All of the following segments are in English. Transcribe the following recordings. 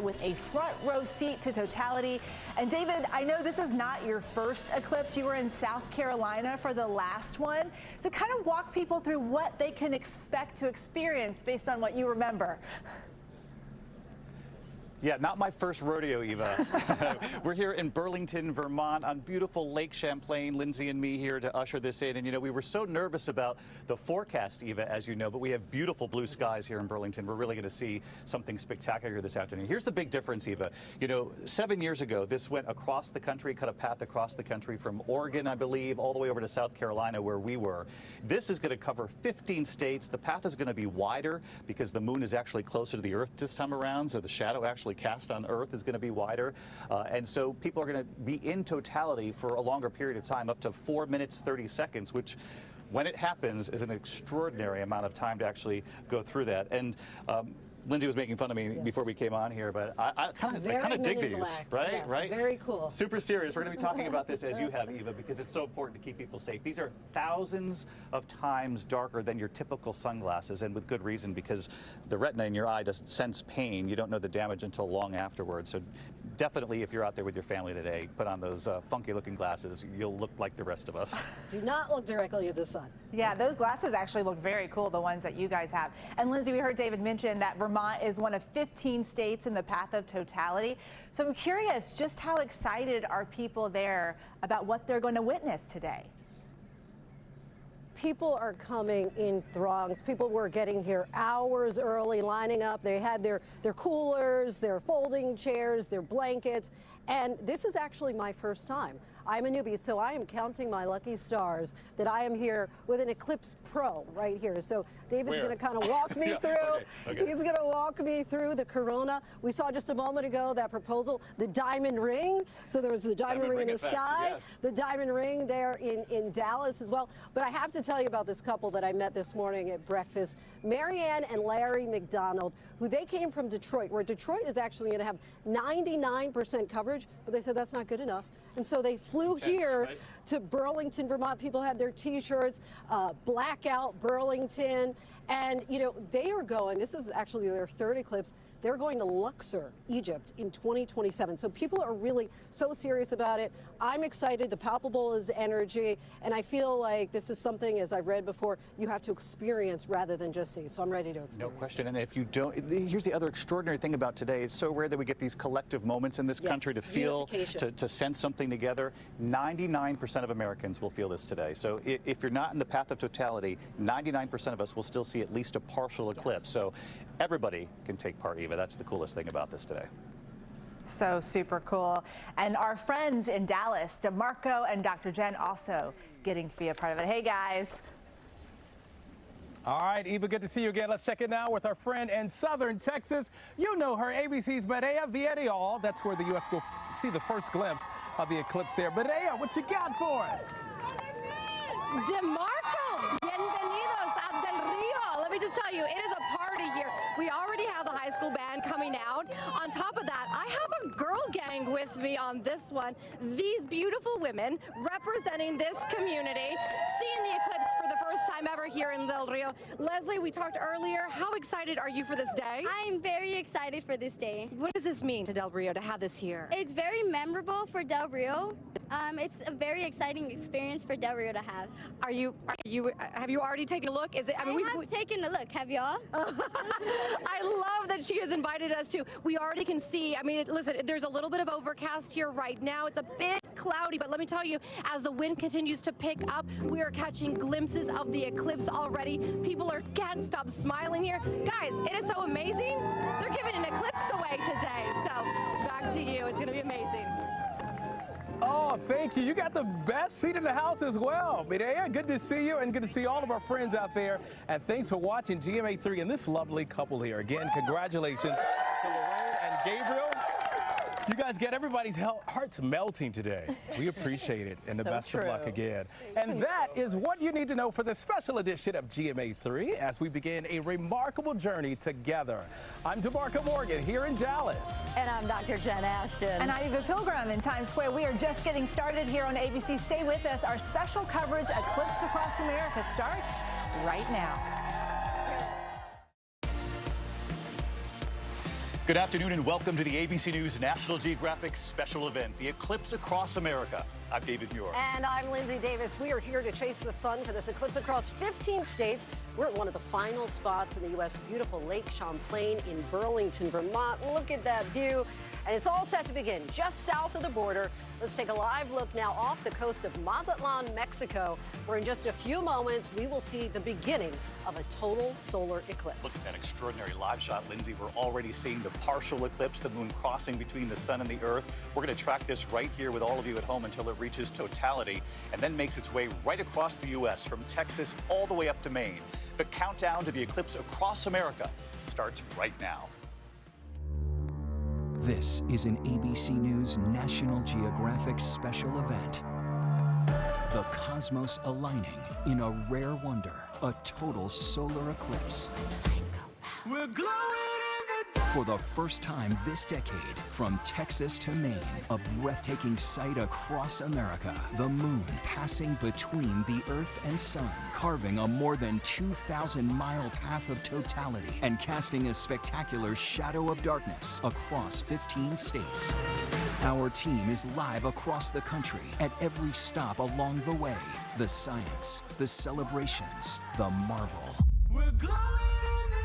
with a front row seat to totality. And David, I know this is not your first eclipse. You were in South Carolina for the last one. So kind of walk people through what they can expect to experience based on what you remember. Yeah, not my first rodeo, Eva. We're here in Burlington, Vermont on beautiful Lake Champlain. Lindsay and me here to usher this in. And, you know, we were so nervous about the forecast, Eva, as you know, but we have beautiful blue skies here in Burlington. We're really going to see something spectacular this afternoon. Here's the big difference, Eva. You know, 7 years ago, this went across the country, cut a path across the country from Oregon, I believe, all the way over to South Carolina, where we were. This is going to cover 15 states. The path is going to be wider because the moon is actually closer to the Earth this time around, so the shadow actually cast on Earth is going to be wider. And so people are going to be in totality for a longer period of time, up to 4 minutes, 30 seconds, which when it happens is an extraordinary amount of time to actually go through that. And Lindsay was making fun of me before we came on here, but I kind of dig these, right? Yes, right? Very cool. Super serious. We're going to be talking about this as you have, Eva, because it's so important to keep people safe. These are thousands of times darker than your typical sunglasses, and with good reason, because the retina in your eye doesn't sense pain. You don't know the damage until long afterwards. So definitely, if you're out there with your family today, put on those funky-looking glasses. You'll look like the rest of us. Do not look directly at the sun. Yeah, those glasses actually look very cool, the ones that you guys have. And Lindsay, we heard David mention that Vermont is one of 15 states in the path of totality. So I'm curious, just how excited are people there about what they're going to witness today? People are coming in throngs. People were getting here hours early, lining up. They had their coolers, their folding chairs, their blankets. And this is actually my first time. I'm a newbie, so I am counting my lucky stars that I am here with an Eclipse Pro right here. So David's going to kind of walk me through. Okay. He's going to walk me through the Corona. We saw just a moment ago that proposal, the diamond ring. So there was the diamond ring in the sky, the diamond ring there in Dallas as well. But I have to tell you about this couple that I met this morning at breakfast, Marianne and Larry McDonald, who they came from Detroit, where Detroit is actually going to have 99% coverage, but they said that's not good enough. And so they flew here to Burlington, Vermont. People had their T-shirts, Blackout Burlington. And, you know, they are going, this is actually their third eclipse, they're going to Luxor, Egypt in 2027. So people are really so serious about it. I'm excited. The palpable is energy. And I feel like this is something, as I've read before, you have to experience rather than just see. So I'm ready to experience. No question. And if you don't, here's the other extraordinary thing about today. It's so rare that we get these collective moments in this country to feel, to sense something together. 99% of Americans will feel this today. So if you're not in the path of totality, 99% of us will still see at least a partial eclipse. So everybody can take part, Eva. That's the coolest thing about this today. So super cool. And our friends in Dallas, DeMarco and Dr. Jen, also getting to be a part of it. Hey, guys. All right, Eva, good to see you again. Let's check in now with our friend in Southern Texas. You know her, ABC's Medea Villarreal. That's where the U.S. will see the first glimpse of the eclipse there. Medea, what you got for us? DeMarco, bienvenidos a Del Rio. Let me just tell you, it is a party here. We already have the high school band coming out. On top of that, I have a girl gang with me on this one. These beautiful women representing this community, seeing the eclipse for the first time ever here in Del Rio. Leslie, we talked earlier. How excited are you for this day? I'm very excited for this day. What does this mean to Del Rio to have this here? It's very memorable for Del Rio. It's a very exciting experience for Del Rio to have. Have you already taken a look? Is it? I have taken a look. Have y'all? I love that she has invited us to. We already can see. I mean, listen, there's a little bit of overcast here right now. It's a bit cloudy, but let me tell you, as the wind continues to pick up, we are catching glimpses of the eclipse already. People can't stop smiling here. Guys, it is so amazing. They're giving an eclipse away today. So back to you. It's going to be amazing. Oh, thank you. You got the best seat in the house as well. Medea, good to see you and good to see all of our friends out there. And thanks for watching GMA3 and this lovely couple here. Again, congratulations to Lorraine and Gabriel. You guys get everybody's hearts melting today. We appreciate it, and the best of luck again. And that is what you need to know for this special edition of GMA3 as we begin a remarkable journey together. I'm DeMarco Morgan here in Dallas. And I'm Dr. Jen Ashton. And I'm Eva Pilgrim in Times Square. We are just getting started here on ABC. Stay with us. Our special coverage, Eclipse Across America, starts right now. Good afternoon and welcome to the ABC News National Geographic special event, the Eclipse Across America. I'm David Muir. And I'm Lindsay Davis. We are here to chase the sun for this eclipse across 15 states. We're at one of the final spots in the U.S., beautiful Lake Champlain in Burlington, Vermont. Look at that view. And it's all set to begin just south of the border. Let's take a live look now off the coast of Mazatlan, Mexico, where in just a few moments we will see the beginning of a total solar eclipse. Look at that extraordinary live shot, Lindsay. We're already seeing the partial eclipse, the moon crossing between the sun and the earth. We're going to track this right here with all of you at home until it reaches totality and then makes its way right across the U.S. from Texas all the way up to Maine. The countdown to the eclipse across America starts right now. This is an ABC News National Geographic special event. The cosmos aligning in a rare wonder, a total solar eclipse. We're glowing in the dark. For the first time this decade, from Texas to Maine, a breathtaking sight across America. The moon passing between the Earth and Sun, carving a more than 2,000-mile path of totality and casting a spectacular shadow of darkness across 15 states. Our team is live across the country at every stop along the way. The science, the celebrations, the marvel. We're glowing.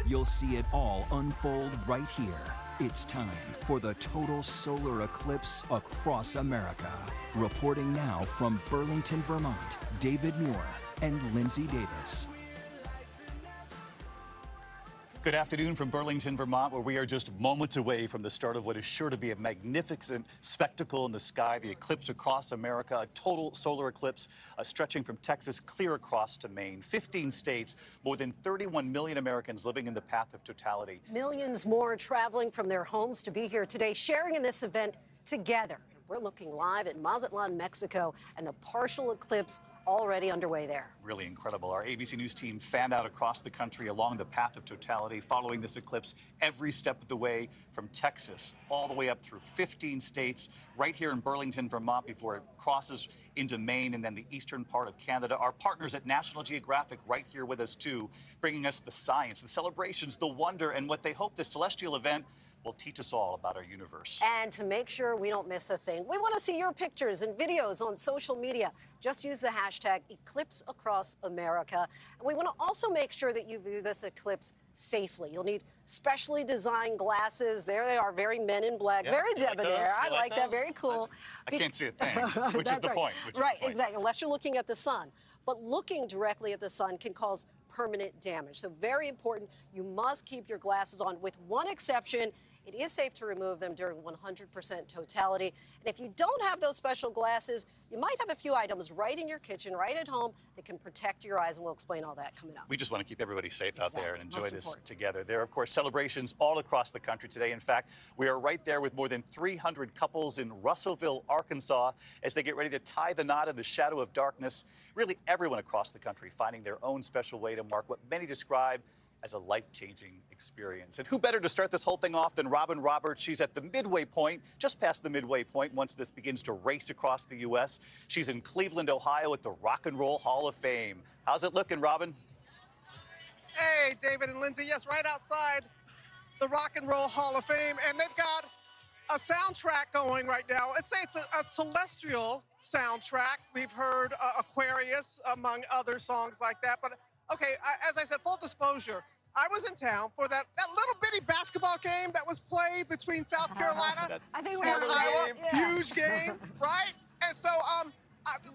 You'll see it all unfold right here. It's time for the total solar eclipse across America. Reporting now from Burlington, Vermont, David Muir and Lindsay Davis. Good afternoon from Burlington, Vermont, where we are just moments away from the start of what is sure to be a magnificent spectacle in the sky, the eclipse across America, a total solar eclipse stretching from Texas clear across to Maine. 15 states, more than 31 million Americans living in the path of totality. Millions more traveling from their homes to be here today, sharing in this event together. We're looking live at Mazatlan, Mexico, and the partial eclipse already underway there. Really incredible. Our ABC News team fanned out across the country along the path of totality, following this eclipse every step of the way from Texas all the way up through 15 states, right here in Burlington, Vermont, before it crosses into Maine and then the eastern part of Canada. Our partners at National Geographic right here with us, too, bringing us the science, the celebrations, the wonder, and what they hope this celestial event will teach us all about our universe. And to make sure we don't miss a thing, we want to see your pictures and videos on social media. Just use the hashtag Eclipse Across America. And we want to also make sure that you view this eclipse safely. You'll need specially designed glasses. There they are, very Men in Black, Yeah, very you like debonair. those? I You like that, those? very cool. I can't see a thing, which is That's the right. point. Right, exactly, unless you're looking at the sun. But looking directly at the sun can cause permanent damage. So very important, you must keep your glasses on, with one exception. It is safe to remove them during 100% totality. And if you don't have those special glasses, you might have a few items right in your kitchen, right at home, that can protect your eyes, and we'll explain all that coming up. We just want to keep everybody safe out there and enjoy Most this important. together. There are, of course, celebrations all across the country today. In fact, we are right there with more than 300 couples in Russellville, Arkansas, as they get ready to tie the knot in the shadow of darkness. Really, everyone across the country finding their own special way to mark what many describe as a life-changing experience. And who better to start this whole thing off than Robin Roberts? She's at the midway point, just past the midway point, once this begins to race across the U.S. She's in Cleveland, Ohio at the Rock and Roll Hall of Fame. How's it looking, Robin? Hey, David and Lindsay. Yes, right outside the Rock and Roll Hall of Fame. And they've got a soundtrack going right now. It's a celestial soundtrack. We've heard Aquarius, among other songs like that. But okay, as I said, full disclosure, I was in town for that little bitty basketball game that was played between South Carolina I think and we were Iowa. yeah. Huge game, right? And so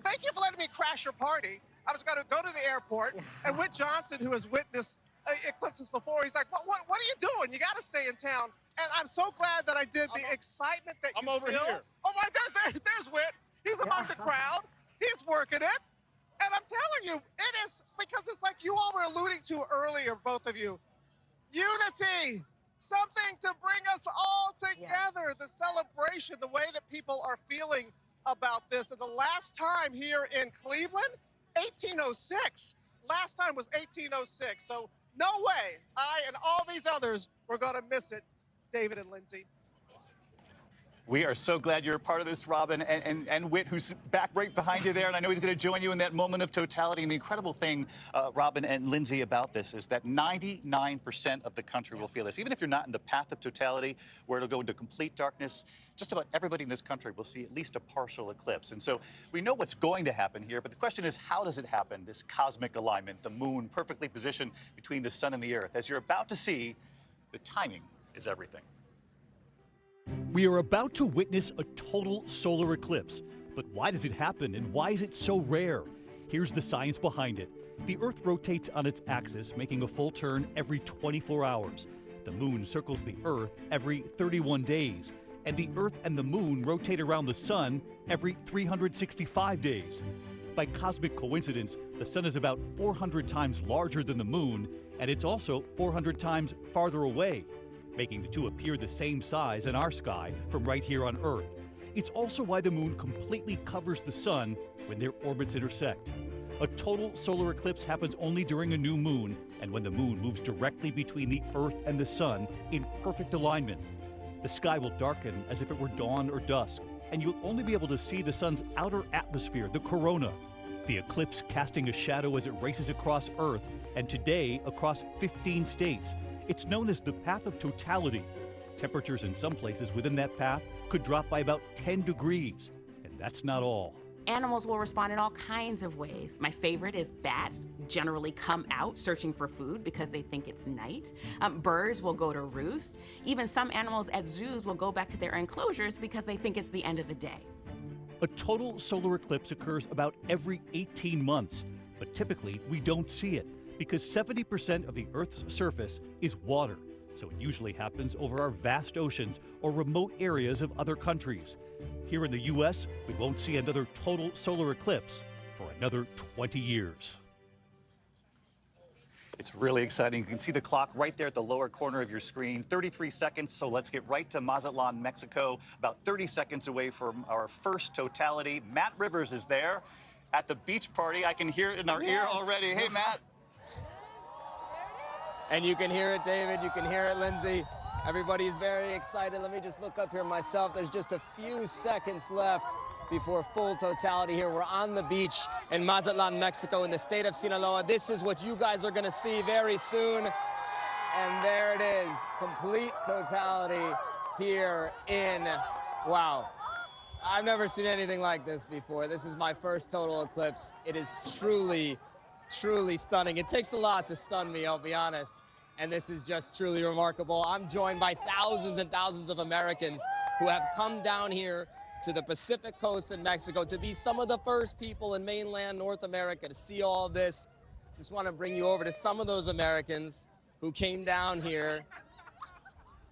thank you for letting me crash your party. I was going to go to the airport, and Whit Johnson, who has witnessed eclipses before, he's like, what are you doing? You got to stay in town. And I'm so glad that I did. The excitement that you over feel. here. Oh, my, there's Whit. He's among the crowd. He's working it. And I'm telling you, it is, because it's like you all were alluding to earlier, both of you. Unity, something to bring us all together, the celebration, the way that people are feeling about this. And the last time here in Cleveland, 1806. Last time was 1806. So no way I and all these others were going to miss it, David and Lindsay. We are so glad you're a part of this, Robin, and Whit, who's back right behind you there. And I know he's going to join you in that moment of totality. And the incredible thing, Robin and Lindsay, about this is that 99% of the country will feel this. Even if you're not in the path of totality, where it'll go into complete darkness, just about everybody in this country will see at least a partial eclipse. And so we know what's going to happen here, but the question is, how does it happen? This cosmic alignment, the moon perfectly positioned between the sun and the earth. As you're about to see, the timing is everything. We are about to witness a total solar eclipse. But why does it happen and why is it so rare? Here's the science behind it. The Earth rotates on its axis, making a full turn every 24 hours. The moon circles the Earth every 31 days. And the Earth and the moon rotate around the sun every 365 days. By cosmic coincidence, the sun is about 400 times larger than the moon, and it's also 400 times farther away, making the two appear the same size in our sky from right here on Earth. It's also why the moon completely covers the sun when their orbits intersect. A total solar eclipse happens only during a new moon and when the moon moves directly between the Earth and the sun in perfect alignment. The sky will darken as if it were dawn or dusk, and you'll only be able to see the sun's outer atmosphere, the corona. The eclipse casting a shadow as it races across Earth, and today across 15 states. It's known as the path of totality. Temperatures in some places within that path could drop by about 10 degrees. And that's not all. Animals will respond in all kinds of ways. My favorite is bats generally come out searching for food because they think it's night. Birds will go to roost. Even some animals at zoos will go back to their enclosures because they think it's the end of the day. A total solar eclipse occurs about every 18 months, but typically we don't see it because 70% of the Earth's surface is water. So it usually happens over our vast oceans or remote areas of other countries. Here in the U.S., we won't see another total solar eclipse for another 20 years. It's really exciting. You can see the clock right there at the lower corner of your screen. 33 seconds, so let's get right to Mazatlan, Mexico. About 30 seconds away from our first totality. Matt Rivers is there at the beach party. I can hear it in our ear already. Hey, Matt. And you can hear it, David. You can hear it, Lindsay. Everybody's very excited. Let me just look up here myself. There's just a few seconds left before full totality here. We're on the beach in Mazatlan, Mexico, in the state of Sinaloa. This is what you guys are going to see very soon. And there it is, complete totality here in, wow. I've never seen anything like this before. This is my first total eclipse. It is truly, truly stunning. It takes a lot to stun me, I'll be honest. And this is just truly remarkable. I'm joined by thousands and thousands of Americans who have come down here to the Pacific coast in Mexico to be some of the first people in mainland North America to see all of this. Just want to bring you over to some of those Americans who came down here.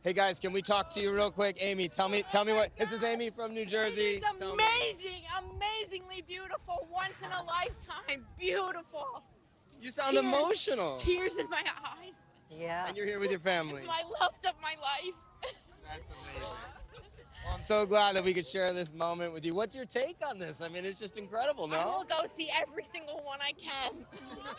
Hey guys, can we talk to you real quick? Amy, tell me what, this is Amy from New Jersey. It's amazing, amazingly beautiful, once in a lifetime, beautiful. You sound emotional. Tears in my eyes. Yeah. And you're here with your family. My loves of my life. That's amazing. Well, I'm so glad that we could share this moment with you. What's your take on this? I mean, it's just incredible, no? I will go see every single one I can.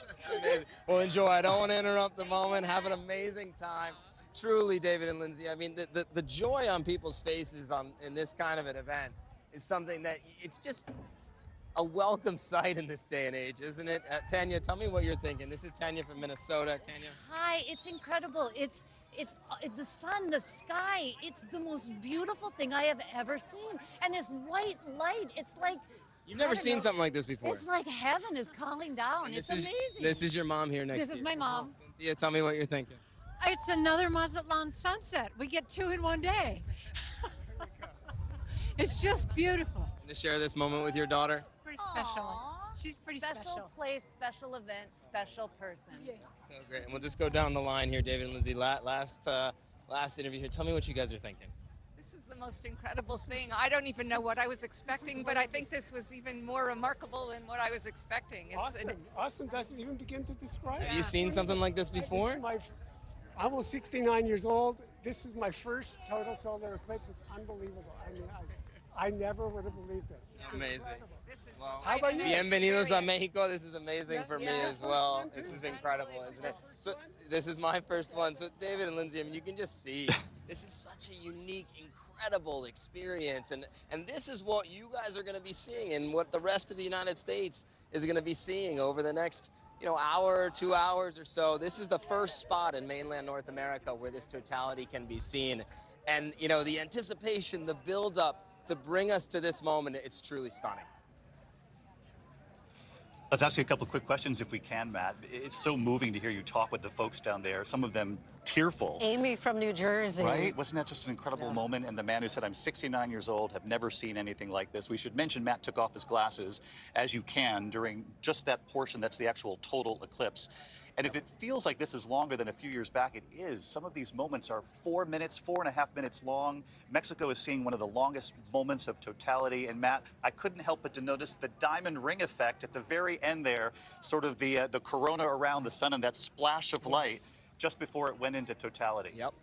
That's amazing. Well, enjoy. I don't want to interrupt the moment. Have an amazing time. Truly, David and Lindsay, I mean, the joy on people's faces in this kind of an event is something that it's just a welcome sight in this day and age, isn't it? Tanya, tell me what you're thinking. This is Tanya from Minnesota. Tanya? Hi, it's incredible. It's the sun, the sky. It's the most beautiful thing I have ever seen. And this white light, it's like... You've never seen something like this before. It's like heaven is calling down. It's amazing. This is your mom here next to you. This is my mom. Cynthia, tell me what you're thinking. It's another Mazatlan sunset. We get two in one day. It's just beautiful. To share this moment with your daughter? Pretty special. She's pretty special. Special place, special event, special person. Yeah. So great. And we'll just go down the line here, David and Lindsay. Last interview here. Tell me what you guys are thinking. This is the most incredible thing. I don't even know what I was expecting, but I think this was even more remarkable than what I was expecting. It's Awesome doesn't even begin to describe it. Have you seen something like this before? I'm almost 69 years old. This is my first total solar eclipse. It's unbelievable. I mean, I never would have believed this. It's amazing. Well, how about you? Bienvenidos a Mexico. This is amazing for me as well. This is incredible, isn't it? So this is my first one. So David and Lindsay, I mean, you can just see this is such a unique, incredible incredible experience. And this is what you guys are going to be seeing and what the rest of the United States is going to be seeing over the next hour, 2 hours or so. This is the first spot in mainland North America where this totality can be seen. And, the anticipation, the buildup to bring us to this moment, it's truly stunning. Let's ask you a couple of quick questions if we can, Matt. It's so moving to hear you talk with the folks down there, some of them tearful. Amy from New Jersey. Right? Wasn't that just an incredible moment? And the man who said, I'm 69 years old, have never seen anything like this. We should mention Matt took off his glasses, as you can, during just that portion. That's the actual total eclipse. And if it feels like this is longer than a few years back, it is. Some of these moments are 4 minutes, 4.5 minutes long. Mexico is seeing one of the longest moments of totality. And Matt, I couldn't help but to notice the diamond ring effect at the very end there, sort of the corona around the sun and that splash of light just before it went into totality. Yep.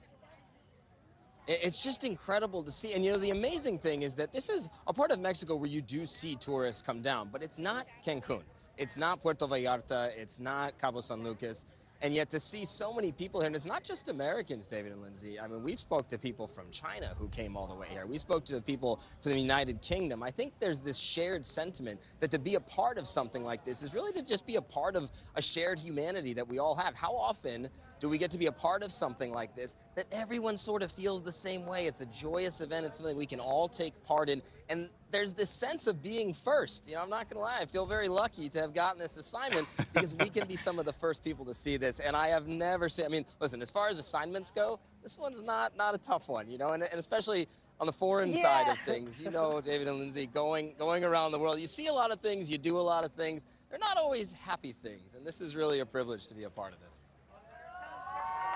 It's just incredible to see. And the amazing thing is that this is a part of Mexico where you do see tourists come down, but it's not Cancun. It's not Puerto Vallarta, it's not Cabo San Lucas, and yet to see so many people here, and it's not just Americans, David and Lindsay. I mean, we spoke to people from China who came all the way here. We spoke to people from the United Kingdom. I think there's this shared sentiment that to be a part of something like this is really to just be a part of a shared humanity that we all have. How often do we get to be a part of something like this that everyone sort of feels the same way? It's a joyous event. It's something we can all take part in. And there's this sense of being first. I'm not going to lie. I feel very lucky to have gotten this assignment because we can be some of the first people to see this. And I have never seen, listen, as far as assignments go, this one's not a tough one, and especially on the foreign side of things, David and Lindsay, going around the world, you see a lot of things, you do a lot of things. They're not always happy things. And this is really a privilege to be a part of this.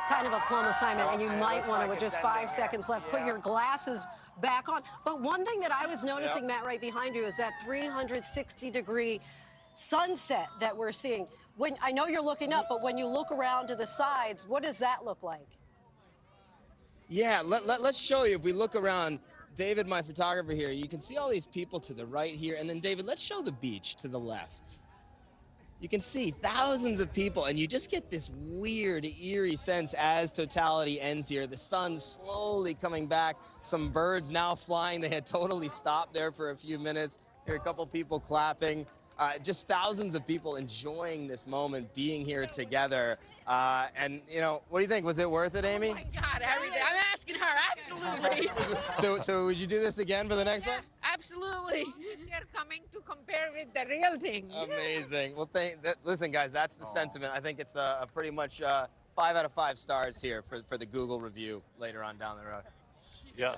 Kind of a plum assignment, and you might want to, with just 5 seconds left, put your glasses back on. But one thing that I was noticing, Matt, right behind you, is that 360-degree sunset that we're seeing. I know you're looking up, but when you look around to the sides, what does that look like? Yeah, let's show you. If we look around, David, my photographer here, you can see all these people to the right here. And then, David, let's show the beach to the left. You can see thousands of people, and you just get this weird, eerie sense as totality ends here. The sun slowly coming back. Some birds now flying. They had totally stopped there for a few minutes. Here are a couple people clapping. Just thousands of people enjoying this moment, being here together. And, what do you think? Was it worth it, Amy? Oh, my God, everything. I'm asking her, absolutely. So would you do this again for the next one? Absolutely. They're coming to compare with the real thing. Amazing. Well, listen, guys, that's the sentiment. I think it's a pretty much 5 out of 5 stars here for the Google review later on down the road. Yeah,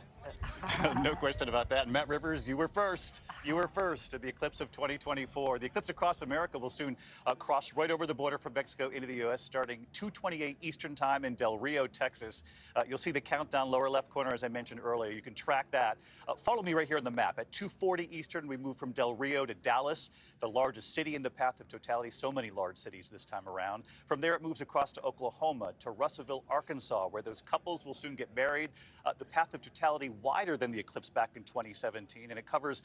no question about that. And Matt Rivers, you were first. You were first at the eclipse of 2024. The eclipse across America will soon cross right over the border from Mexico into the U.S. starting 2:28 Eastern Time in Del Rio, Texas. You'll see the countdown lower left corner, as I mentioned earlier. You can track that. Follow me right here on the map. At 2:40 Eastern, we move from Del Rio to Dallas, the largest city in the path of totality. So many large cities this time around. From there, it moves across to Oklahoma, to Russellville, Arkansas, where those couples will soon get married. The path of totality wider than the eclipse back in 2017, and it covers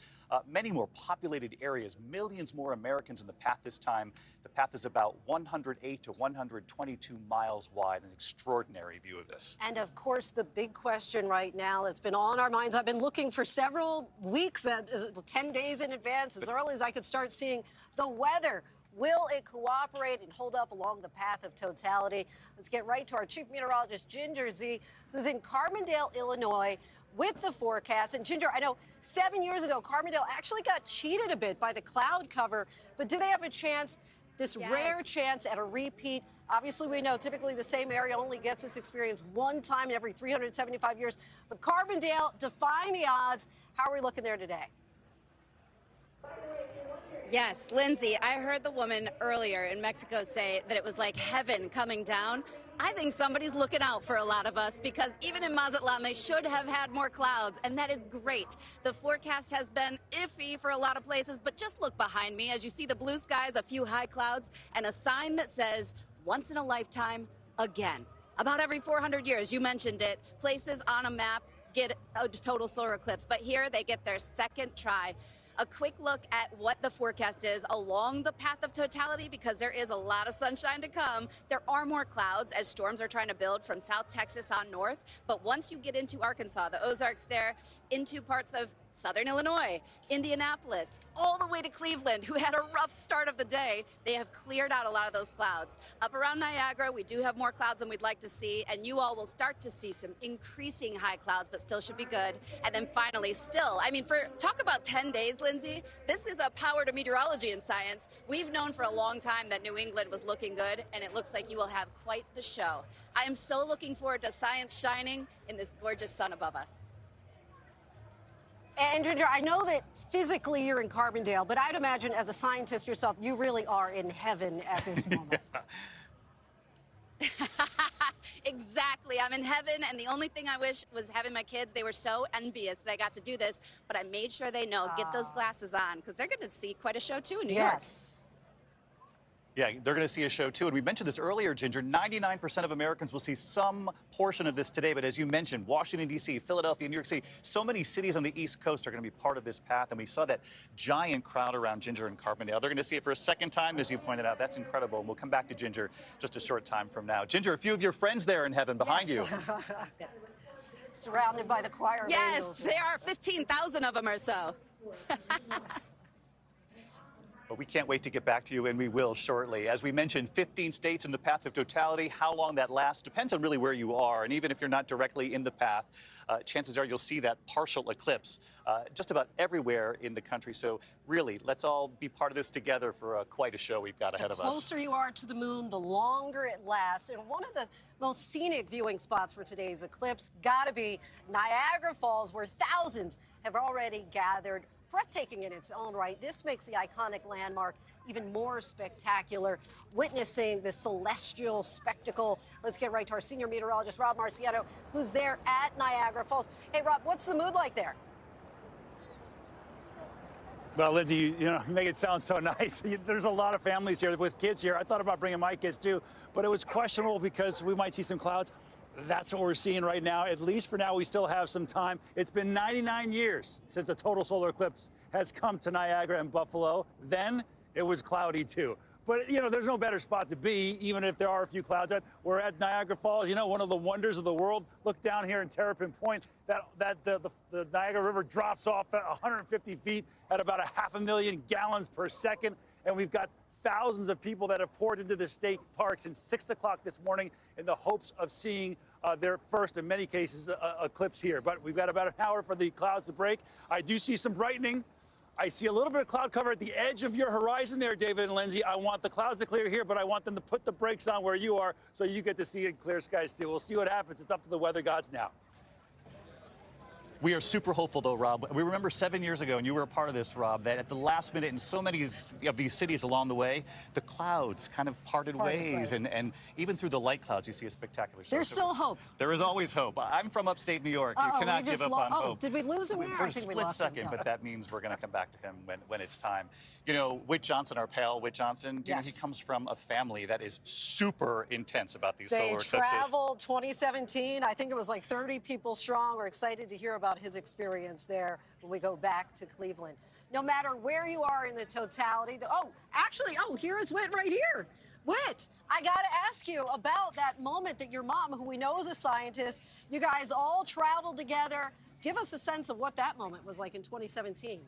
many more populated areas, millions more Americans in the path this time. The path is about 108 to 122 miles wide, an extraordinary view of this. And of course, the big question right now that's been on our minds, I've been looking for several weeks, 10 days in advance, as early as I could start seeing the weather. Will it cooperate and hold up along the path of totality? Let's get right to our chief meteorologist, Ginger Z, who's in Carbondale, Illinois, with the forecast. And Ginger, I know 7 years ago, Carbondale actually got cheated a bit by the cloud cover, but do they have a chance, this rare chance at a repeat? Obviously, we know typically the same area only gets this experience one time in every 375 years. But Carbondale, defying the odds. How are we looking there today? Yes, Lindsay, I heard the woman earlier in Mexico say that it was like heaven coming down. I think somebody's looking out for a lot of us because even in Mazatlan, they should have had more clouds, and that is great. The forecast has been iffy for a lot of places, but just look behind me as you see the blue skies, a few high clouds, and a sign that says, once in a lifetime, again. About every 400 years, you mentioned it, places on a map get a total solar eclipse, but here they get their second try. A quick look at what the forecast is along the path of totality, because there is a lot of sunshine to come. There are more clouds as storms are trying to build from South Texas on north. But once you get into Arkansas, the Ozarks there, into parts of southern Illinois, Indianapolis, all the way to Cleveland, who had a rough start of the day, they have cleared out a lot of those clouds. Up around Niagara, we do have more clouds than we'd like to see, and you all will start to see some increasing high clouds, but still should be good. And then finally, still, I mean, talk about 10 days, Lindsay, this is a power to meteorology and science. We've known for a long time that New England was looking good, and it looks like you will have quite the show. I am so looking forward to science shining in this gorgeous sun above us. And Ginger, I know that physically you're in Carbondale, but I'd imagine as a scientist yourself, you really are in heaven at this moment. Exactly. I'm in heaven, and the only thing I wish was having my kids. They were so envious that I got to do this, but I made sure they know, get those glasses on, because they're going to see quite a show, too, in New York. Yeah, they're going to see a show, too. And we mentioned this earlier, Ginger. 99% of Americans will see some portion of this today. But as you mentioned, Washington, D.C., Philadelphia, New York City, so many cities on the East Coast are going to be part of this path. And we saw that giant crowd around Ginger and Carbondale. They're going to see it for a second time, as you pointed out. That's incredible. And we'll come back to Ginger just a short time from now. Ginger, a few of your friends there in heaven behind you. Surrounded by the choir of angels. Yes, there are 15,000 of them or so. But we can't wait to get back to you, and we will shortly. As we mentioned, 15 states in the path of totality. How long that lasts depends on really where you are. And even if you're not directly in the path, chances are you'll see that partial eclipse just about everywhere in the country. So really, let's all be part of this together for quite a show we've got ahead of us. The closer you are to the moon, the longer it lasts. And one of the most scenic viewing spots for today's eclipse got to be Niagara Falls, where thousands have already gathered. Breathtaking in its own right. This makes the iconic landmark even more spectacular, witnessing the celestial spectacle. Let's get right to our senior meteorologist, Rob Marciano, who's there at Niagara Falls. Hey, Rob, what's the mood like there? Well, Lindsay, you make it sound so nice. There's a lot of families here with kids here. I thought about bringing my kids too, but it was questionable because we might see some clouds. That's what we're seeing right now. At least for now, we still have some time. It's been 99 years since a total solar eclipse has come to Niagara and Buffalo. Then it was cloudy too. But, there's no better spot to be, even if there are a few clouds. We're at Niagara Falls, one of the wonders of the world. Look down here in Terrapin Point. The Niagara River drops off at 150 feet at about 500,000 gallons per second. And we've got thousands of people that have poured into the state park since 6 o'clock this morning in the hopes of seeing their first, in many cases, eclipse here. But we've got about an hour for the clouds to break. I do see some brightening. I see a little bit of cloud cover at the edge of your horizon there, David and Lindsay. I want the clouds to clear here, but I want them to put the brakes on where you are so you get to see it in clear skies too. We'll see what happens. It's up to the weather gods now. We are super hopeful, though, Rob. We remember 7 years ago, and you were a part of this, Rob, that at the last minute in so many of these cities along the way, the clouds kind of parted ways. And even through the light clouds, you see a spectacular show. There's still hope. There is always hope. I'm from upstate New York. You cannot give up on hope. Did we lose him there? For a split second, but that means we're going to come back to him when it's time. Whit Johnson, our pal, Whit Johnson, he comes from a family that is super intense about these solar eclipses. They traveled 2017. I think it was like 30 people strong. We're excited to hear about his experience there when we go back to Cleveland. No matter where you are in the totality, here is Whit right here. Whit, I got to ask you about that moment that your mom, who we know is a scientist, you guys all traveled together. Give us a sense of what that moment was like in 2017.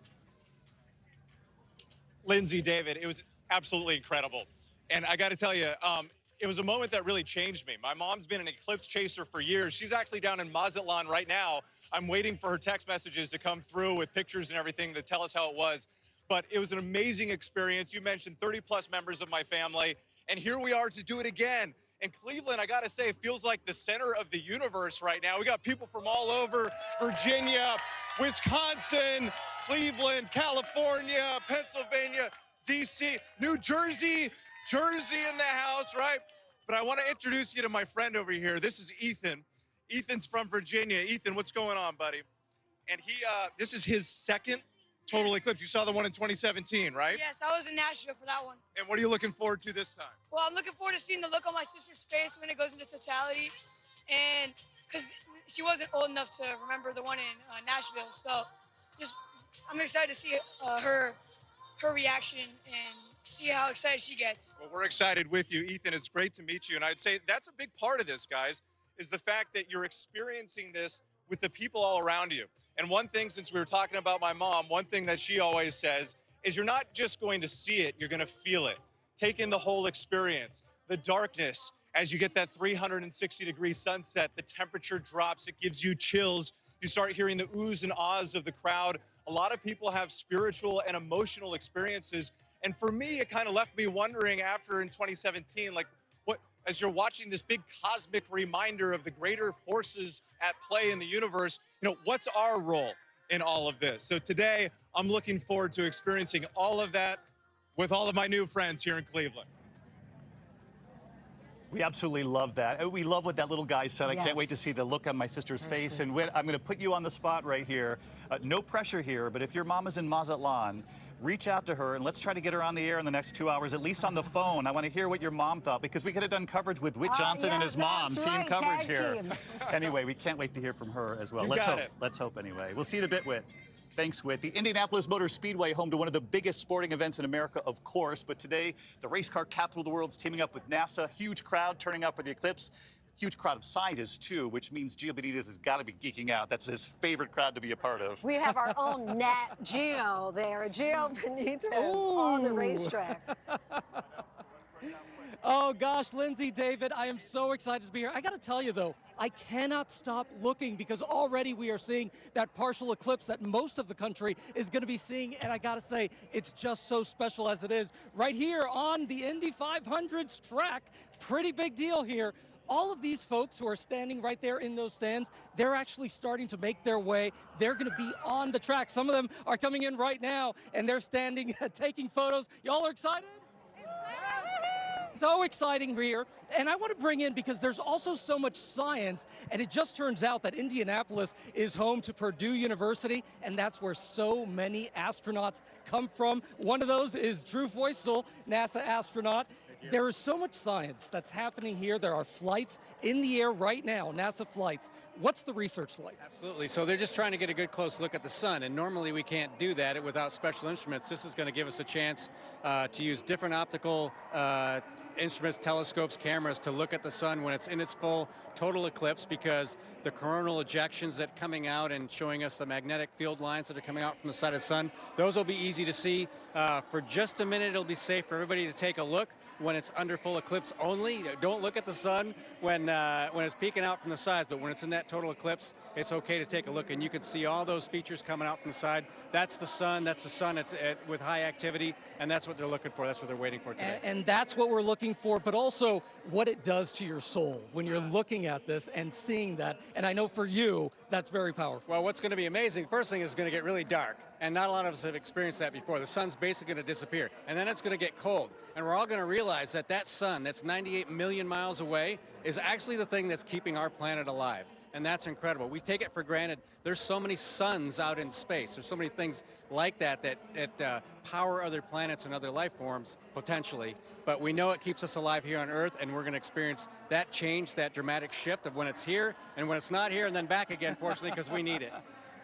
Lindsay, David, it was absolutely incredible. And I got to tell you, it was a moment that really changed me. My mom's been an eclipse chaser for years. She's actually down in Mazatlan right now. I'm waiting for her text messages to come through with pictures and everything to tell us how it was. But it was an amazing experience. You mentioned 30+ members of my family, and here we are to do it again. And Cleveland, I got to say, feels like the center of the universe right now. We got people from all over, Virginia, Wisconsin, Cleveland, California, Pennsylvania, D.C., New Jersey, Jersey in the house, right? But I want to introduce you to my friend over here. This is Ethan. Ethan's from Virginia. Ethan, what's going on, buddy? And this is his second total eclipse. You saw the one in 2017, right? Yes, I was in Nashville for that one. And what are you looking forward to this time? Well, I'm looking forward to seeing the look on my sister's face when it goes into totality. And because she wasn't old enough to remember the one in Nashville. So just I'm excited to see her reaction and see how excited she gets. Well, we're excited with you, Ethan. It's great to meet you. And I'd say that's a big part of this, guys, is the fact that you're experiencing this with the people all around you. And one thing, since we were talking about my mom, one thing that she always says is you're not just going to see it, you're going to feel it. Take in the whole experience, the darkness. As you get that 360-degree sunset, the temperature drops, it gives you chills. You start hearing the oohs and ahs of the crowd. A lot of people have spiritual and emotional experiences. And for me, it kind of left me wondering after in 2017, like, what, as you're watching this big cosmic reminder of the greater forces at play in the universe, you know, what's our role in all of this? So today, I'm looking forward to experiencing all of that with all of my new friends here in Cleveland. We absolutely love that. We love what that little guy said. I can't wait to see the look on my sister's face. And Whit, I'm going to put you on the spot right here. No pressure here, but if your mom is in Mazatlan, reach out to her and let's try to get her on the air in the next 2 hours, at least on the phone. I want to hear what your mom thought, because we could have done coverage with Whit Johnson and his mom, team coverage here. Anyway, we can't wait to hear from her as well. Let's hope anyway. We'll see you in a bit, Whit. Thanks, Whit. The Indianapolis Motor Speedway, home to one of the biggest sporting events in America, of course. But today, the race car capital of the world is teaming up with NASA. Huge crowd turning out for the Eclipse. Huge crowd of scientists, too, which means Gio Benitez has got to be geeking out. That's his favorite crowd to be a part of. We have our own Nat Gio there, Gio Benitez on the racetrack. Oh, gosh, Lindsay, David, I am so excited to be here. I got to tell you, though, I cannot stop looking, because already we are seeing that partial eclipse that most of the country is going to be seeing. And I got to say, it's just so special as it is. Right here on the Indy 500's track, pretty big deal here. All of these folks who are standing right there in those stands, they're actually starting to make their way. They're going to be on the track. Some of them are coming in right now, and they're standing, taking photos. Y'all are excited? So exciting here. And I want to bring in, because there's also so much science, and it just turns out that Indianapolis is home to Purdue University, and that's where so many astronauts come from. One of those is Drew Feustel, NASA astronaut. There is so much science that's happening here. There are flights in the air right now, NASA flights. What's the research like? Absolutely. So they're just trying to get a good close look at the sun, and normally we can't do that without special instruments. This is going to give us a chance to use different optical instruments, telescopes, cameras to look at the sun when it's in its full total eclipse, because the coronal ejections that are coming out and showing us the magnetic field lines that are coming out from the side of the sun, those will be easy to see. For just a minute, it'll be safe for everybody to take a look when it's under full eclipse only. Don't look at the sun when it's peeking out from the sides, but when it's in that total eclipse, it's okay to take a look, and you can see all those features coming out from the side. That's the sun. It's with high activity, and that's what they're looking for. That's what they're waiting for today. And that's what we're looking for, but also what it does to your soul when you're looking at this and seeing that. And I know for you, that's very powerful. Well, what's going to be amazing, the first thing is going to get really dark, and not a lot of us have experienced that before. The sun's basically going to disappear, and then it's going to get cold, and we're all going to realize that that sun that's 98 million miles away is actually the thing that's keeping our planet alive. And that's incredible. We take it for granted. There's so many suns out in space. There's so many things like that power other planets and other life forms, potentially. But we know it keeps us alive here on Earth, and we're going to experience that change, that dramatic shift of when it's here and when it's not here, and then back again, fortunately, because we need it.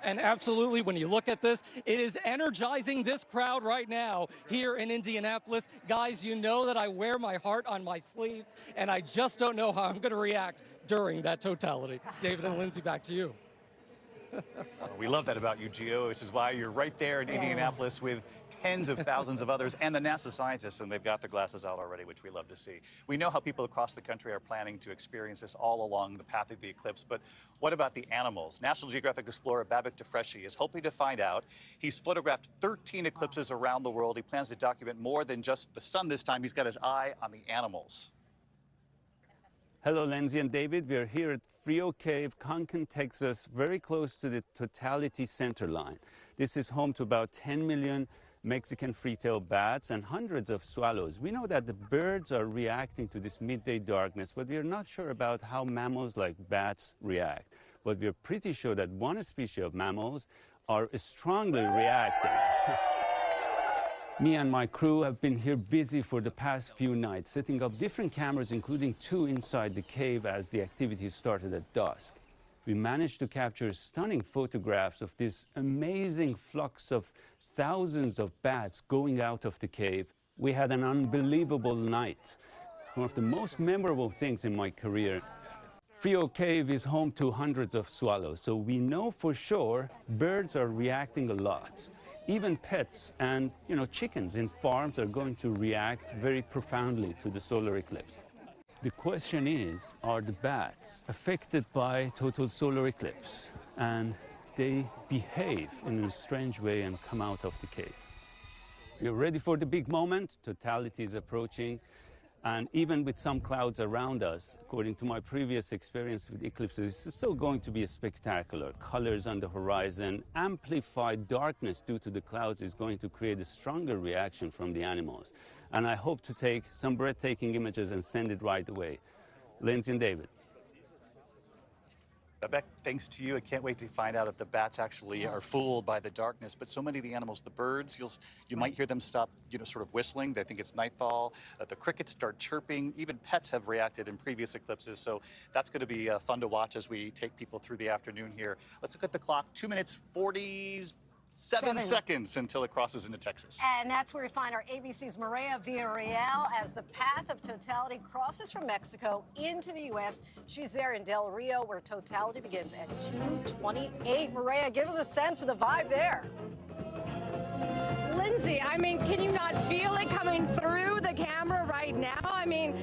And absolutely, when you look at this, it is energizing this crowd right now here in Indianapolis. Guys, you know that I wear my heart on my sleeve, and I just don't know how I'm going to react during that totality. David and Lindsay, back to you. We love that about you, Gio, which is why you're right there in Indianapolis with tens of thousands of others and the NASA scientists, and they've got their glasses out already, which we love to see. We know how people across the country are planning to experience this all along the path of the eclipse, but what about the animals? National Geographic explorer Babak Tafreshi is hoping to find out. He's photographed 13 eclipses around the world. He plans to document more than just the sun this time. He's got his eye on the animals. Hello, Lindsay and David. We're here at Rio Cave, Concan, Texas, very close to the totality center line. This is home to about 10 million Mexican free-tailed bats and hundreds of swallows. We know that the birds are reacting to this midday darkness, but we're not sure about how mammals like bats react. But we're pretty sure that one species of mammals are strongly reacting. Me and my crew have been here busy for the past few nights, setting up different cameras, including 2 inside the cave as the activities started at dusk. we managed to capture stunning photographs of this amazing flux of thousands of bats going out of the cave. We had an unbelievable night, one of the most memorable things in my career. Rio Cave is home to hundreds of swallows, so we know for sure birds are reacting a lot. Even pets and chickens in farms are going to react very profoundly to the solar eclipse. The question is, are the bats affected by total solar eclipse? And they behave in a strange way and come out of the cave. We're ready for the big moment. Totality is approaching. And even with some clouds around us, according to my previous experience with eclipses, it's still going to be spectacular. Colors on the horizon, amplified darkness due to the clouds is going to create a stronger reaction from the animals. And I hope to take some breathtaking images and send it right away. Lindsay and David. Beck, thanks to you. I can't wait to find out if the bats actually are fooled by the darkness. But so many of the animals, the birds, you might hear them stop, sort of whistling. They think it's nightfall. The crickets start chirping. Even pets have reacted in previous eclipses. So that's going to be fun to watch as we take people through the afternoon here. Let's look at the clock. 2 minutes, 47 seconds until it crosses into Texas. And that's where we find our ABC's Maria Villarreal as the path of totality crosses from Mexico into the U.S. She's there in Del Rio, where totality begins at 2:28. Maria, give us a sense of the vibe there. Lindsay, I mean, can you not feel it coming through the camera right now? I mean,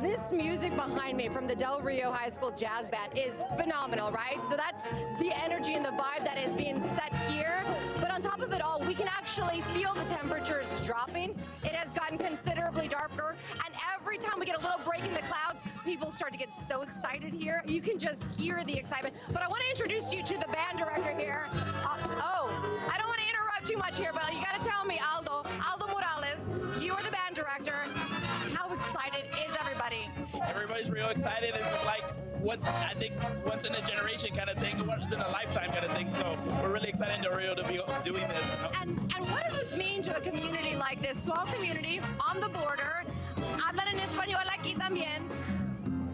this music behind me from the Del Rio High School Jazz Band is phenomenal, right? So that's the energy and the vibe that is being set here. But on top of it all, we can actually feel the temperatures dropping. It has gotten considerably darker, and every time we get a little break in the clouds, people start to get so excited here. You can just hear the excitement. But I want to introduce you to the band director here. I don't want to interrupt too much here, but you got to tell me, Aldo Morales, you are the band director. How excited is everybody? Everybody's real excited. This is like once in a generation kind of thing, once in a lifetime kind of thing. So we're really excited in Del Rio to be doing this. And what does this mean to a community like this, small community on the border? Hablan en español aquí también.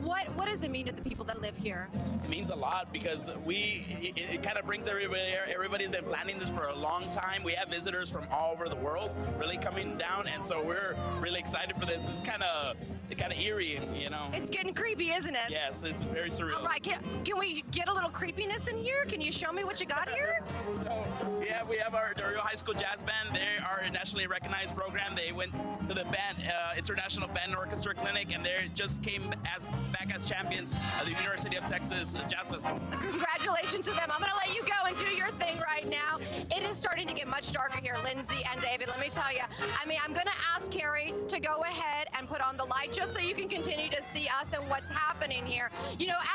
What does it mean to the people that live here? It means a lot because it kind of brings everybody here. Everybody's been planning this for a long time. We have visitors from all over the world really coming down, and so we're really excited for this. It's kind of eerie, It's getting creepy, isn't it? Yes, it's very surreal. All right, can we get a little creepiness in here? Can you show me what you got here? Yeah, we have our Del Rio High School Jazz Band. They are a nationally recognized program. They went to the International Band and Orchestra Clinic, and they just came back as champions of the University of Texas Jazz Festival. Congratulations to them. I'm going to let you go and do your thing right now. It is starting to get much darker here, Lindsay and David. Let me tell you. I mean, I'm going to ask Carrie to go ahead and put on the light just so you can continue to see us and what's happening here.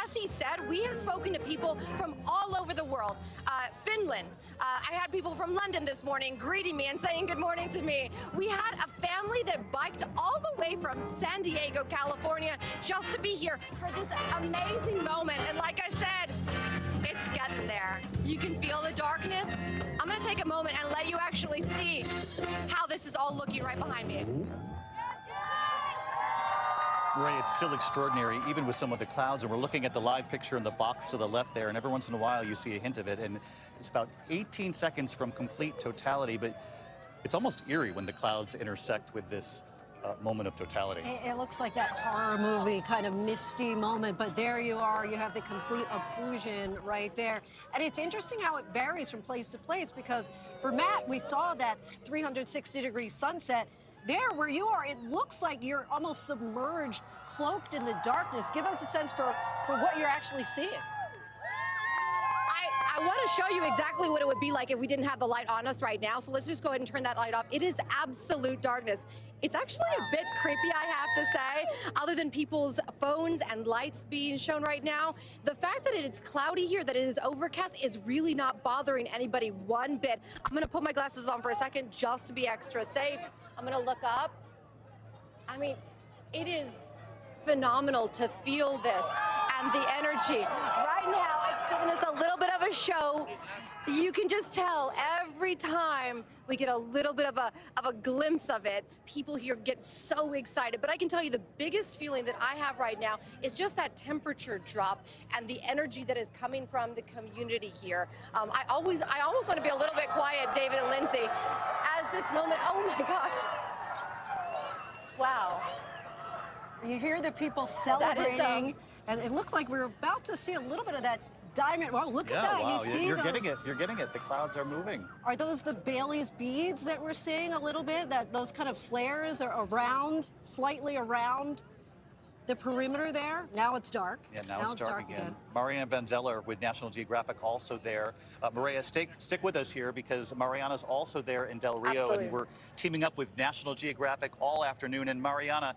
As he said, we have spoken to people from all over the world. Finland. I had people from London this morning greeting me and saying good morning to me. We had a family that biked all the way from San Diego, California, just to be here for this amazing moment. And like I said, it's getting there. You can feel the darkness. I'm going to take a moment and let you actually see how this is all looking right behind me. Ray, it's still extraordinary, even with some of the clouds, and we're looking at the live picture in the box to the left there, and every once in a while you see a hint of it, and it's about 18 seconds from complete totality, but it's almost eerie when the clouds intersect with this moment of totality. It looks like that horror movie kind of misty moment, but there you are. You have the complete occlusion right there. And it's interesting how it varies from place to place, because for Matt, we saw that 360-degree sunset. There where you are, it looks like you're almost submerged, cloaked in the darkness. Give us a sense for what you're actually seeing. I want to show you exactly what it would be like if we didn't have the light on us right now. So let's just go ahead and turn that light off. It is absolute darkness. It's actually a bit creepy, I have to say, other than people's phones and lights being shown right now. The fact that it's cloudy here, that it is overcast, is really not bothering anybody one bit. I'm going to put my glasses on for a second just to be extra safe. I'm going to look up. I mean, it is phenomenal to feel this and the energy. Right now, it's giving us a little bit of a a show. You can just tell every time we get a little bit of a glimpse of it, people here get so excited. But I can tell you the biggest feeling that I have right now is just that temperature drop and the energy that is coming from the community here. I almost want to be a little bit quiet, David and Lindsay, as this moment, oh my gosh. Wow. You hear the people celebrating, and it looked like we were about to see a little bit of that diamond. Well, look at that. Wow. You see You're those, getting it. You're getting it. The clouds are moving. Are those the Bailey's beads that we're seeing a little bit? That those kind of flares are around, slightly around the perimeter there? Now it's dark. Yeah, now it's dark again. Mariana Van Zeller with National Geographic also there. Maria, stick with us here because Mariana's also there in Del Rio. Absolutely. And we're teaming up with National Geographic all afternoon. And Mariana,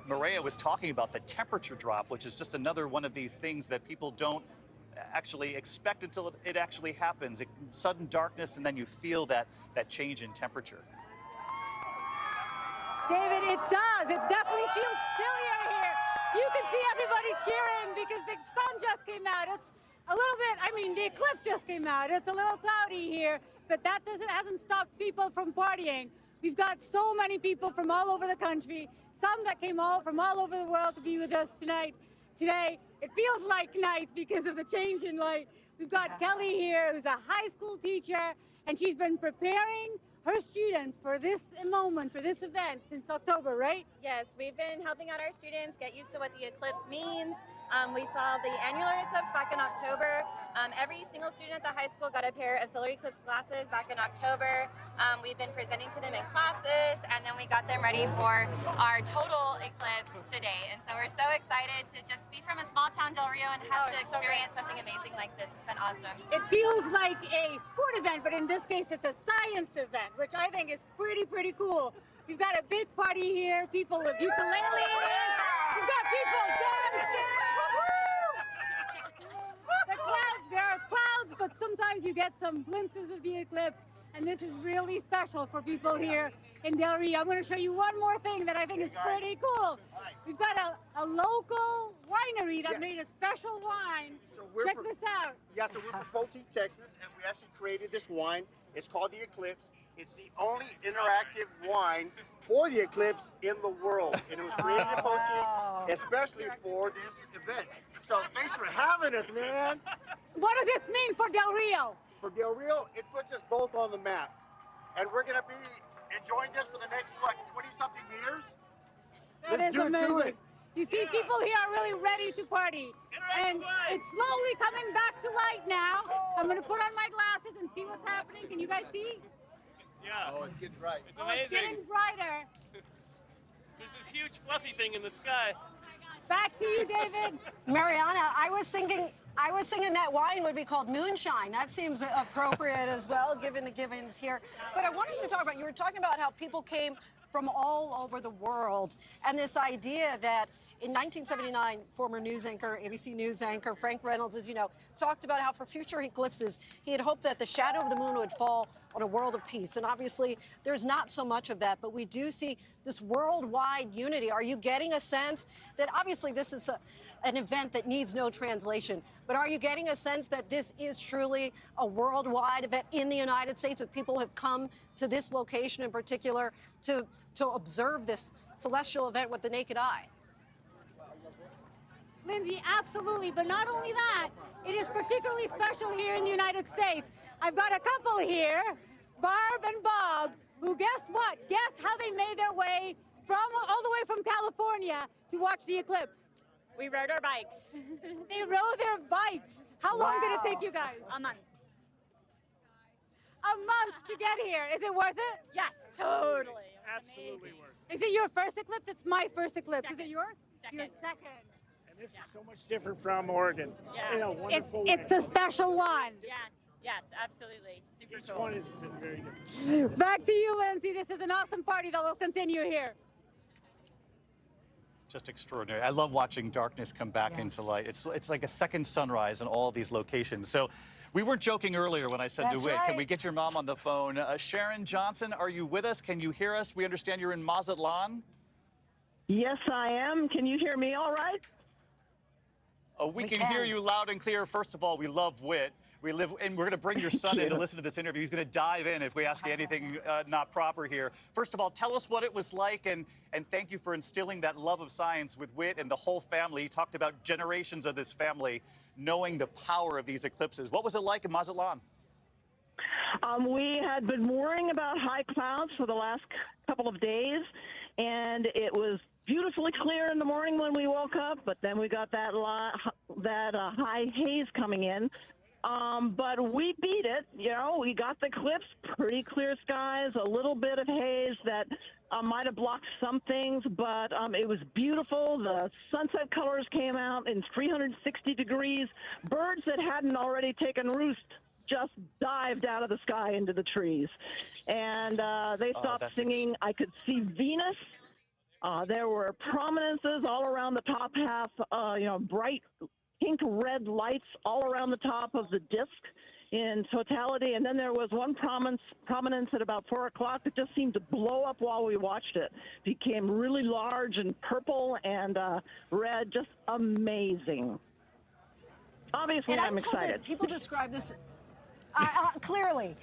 Maria was talking about the temperature drop, which is just another one of these things that people don't actually expect until it actually happens. Sudden darkness, and then you feel that change in temperature. David, it does. It definitely feels chillier here. You can see everybody cheering because the sun just came out. It's a little bit, I mean, the eclipse just came out. It's a little cloudy here, but that hasn't stopped people from partying. We've got so many people from all over the country, some that came from all over the world to be with us today. It feels like night because of the change in light. We've got Kelly here, who's a high school teacher, and she's been preparing her students for this moment, for this event since October, right? Yes, we've been helping out our students get used to what the eclipse means. We saw the annular eclipse back in October. Every single student at the high school got a pair of solar eclipse glasses back in October. We've been presenting to them in classes, and then we got them ready for our total eclipse today. And so we're so excited to just be from a small town, Del Rio, and have to experience something amazing like this. It's been awesome. It feels like a sport event, but in this case, it's a science event, which I think is pretty cool. We've got a big party here, people with ukuleles. We've got people dancing. There are clouds, but sometimes you get some glimpses of the eclipse, and this is really special for people here in Del Rio. I'm going to show you one more thing that I think is pretty cool. We've got a local winery that made a special wine. Check this out. Yeah, so we're from Post-totality, Texas, and we actually created this wine. It's called the Eclipse. It's the only interactive wine for the eclipse in the world, and it was created in Post-totality especially for this event. So thanks for having us, man. What does this mean for Del Rio? For Del Rio, it puts us both on the map, and we're going to be enjoying this for the next, 20-something years? That is amazing. You see, people here are really ready to party, and it's slowly coming back to light now. I'm going to put on my glasses and see what's happening. Can you guys see? Yeah. Oh, it's getting bright. It's amazing. It's getting brighter. There's this huge fluffy thing in the sky. Back to you, David. Mariana, I was thinking that wine would be called moonshine. That seems appropriate as well, given the givens here. But I wanted to talk about, you were talking about how people came from all over the world, and this idea that in 1979, former news anchor, ABC News anchor Frank Reynolds, as you know, talked about how for future eclipses, he had hoped that the shadow of the moon would fall on a world of peace. And obviously, there's not so much of that, but we do see this worldwide unity. Are you getting a sense that obviously this is an event that needs no translation, but are you getting a sense that this is truly a worldwide event in the United States, that people have come to this location in particular to observe this celestial event with the naked eye? Lindsay, absolutely. But not only that, it is particularly special here in the United States. I've got a couple here, Barb and Bob, who guess what? Guess how they made their way all the way from California to watch the eclipse? We rode our bikes. They rode their bikes. How long did it take you guys? A month. A month to get here. Is it worth it? Yes, totally. Absolutely worth it. Is it your first eclipse? It's my first eclipse. Second. Is it yours? Second. Your second. And this is so much different from Oregon. Yeah. In a wonderful way. It's a special one. Yes, absolutely. Super Each cool. one has been very different. Back to you, Lindsay. This is an awesome party that will continue here. Just extraordinary. I love watching darkness come back into light. It's like a second sunrise in all of these locations. So we weren't joking earlier when I said to Whit, can we get your mom on the phone? Sharon Johnson, are you with us? Can you hear us? We understand you're in Mazatlan. Yes, I am. Can you hear me all right? We can hear you loud and clear. First of all, we love Whit. and we're going to bring your son in to listen to this interview. He's going to dive in if we ask you anything not proper here. First of all, tell us what it was like, and thank you for instilling that love of science with Whit and the whole family. You talked about generations of this family knowing the power of these eclipses. What was it like in Mazatlan? We had been worrying about high clouds for the last couple of days, and it was beautifully clear in the morning when we woke up, but then we got that high haze coming in. But we beat it. You know, we got the eclipse, pretty clear skies, a little bit of haze that might have blocked some things, but it was beautiful. The sunset colors came out in 360 degrees. Birds that hadn't already taken roost just dived out of the sky into the trees. And they stopped singing. I could see Venus. There were prominences all around the top half, bright pink red lights all around the top of the disk in totality. And then there was one prominence at about 4 o'clock that just seemed to blow up while we watched it. Became really large and purple and red, just amazing. Obviously, And I'm told excited. that people describe this clearly.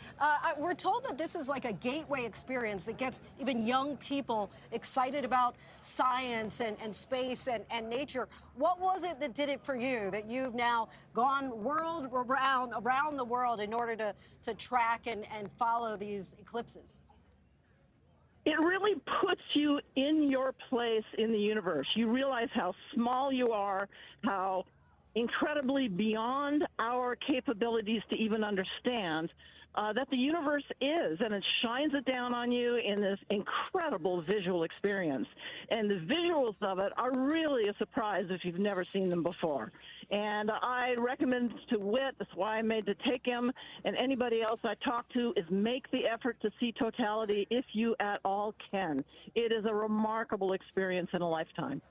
We're told that this is like a gateway experience that gets even young people excited about science and space and nature. What was it that did it for you, that you've now gone around the world in order to track and follow these eclipses? It really puts you in your place in the universe. You realize how small you are, how incredibly beyond our capabilities to even understand that the universe is, and it shines it down on you in this incredible visual experience. And the visuals of it are really a surprise if you've never seen them before. And I recommend to Whit, that's why I made to take him, and anybody else I talk to, is make the effort to see totality if you at all can. It is a remarkable experience in a lifetime.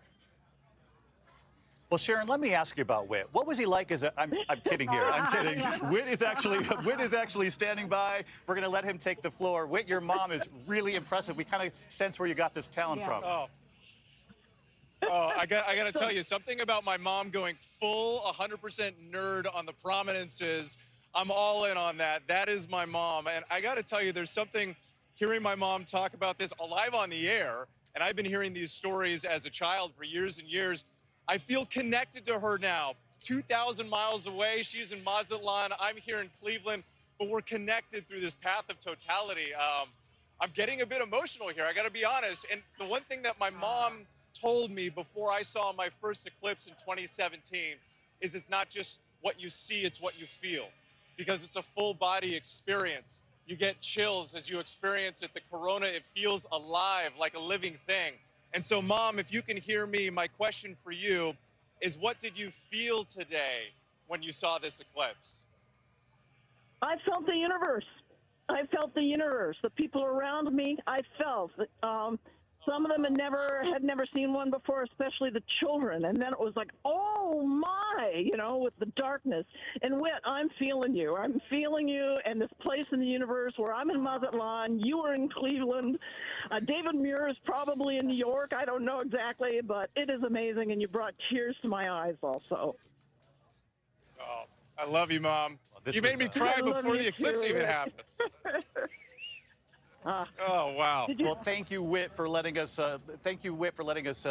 Well, Sharon, let me ask you about Whit. What was he like as a... I'm kidding here. I'm kidding. Whit is actually standing by. We're going to let him take the floor. Whit, your mom is really impressive. We kind of sense where you got this talent from. I got to tell you, something about my mom going full 100% nerd on the prominences. I'm all in on that. That is my mom. And I got to tell you, there's something, hearing my mom talk about this live on the air, and I've been hearing these stories as a child for years and years. I feel connected to her now. 2,000 miles away, she's in Mazatlan, I'm here in Cleveland, but we're connected through this path of totality. I'm getting a bit emotional here, I gotta be honest. And the one thing that my mom told me before I saw my first eclipse in 2017 is it's not just what you see, it's what you feel. Because it's a full body experience. You get chills as you experience it. The corona, it feels alive, like a living thing. And so, Mom, if you can hear me, my question for you is, what did you feel today when you saw this eclipse? I felt the universe. I felt the universe. The people around me, I felt. Some of them had never seen one before, especially the children. And then it was like, oh my, with the darkness. And Whit, I'm feeling you. I'm feeling you and this place in the universe where I'm in Mazatlan, you are in Cleveland. David Muir is probably in New York. I don't know exactly, but it is amazing. And you brought tears to my eyes also. Oh, I love you, Mom. Well, you made me cry before the eclipse even happened. Oh wow! Well, thank you, Whit, for letting us.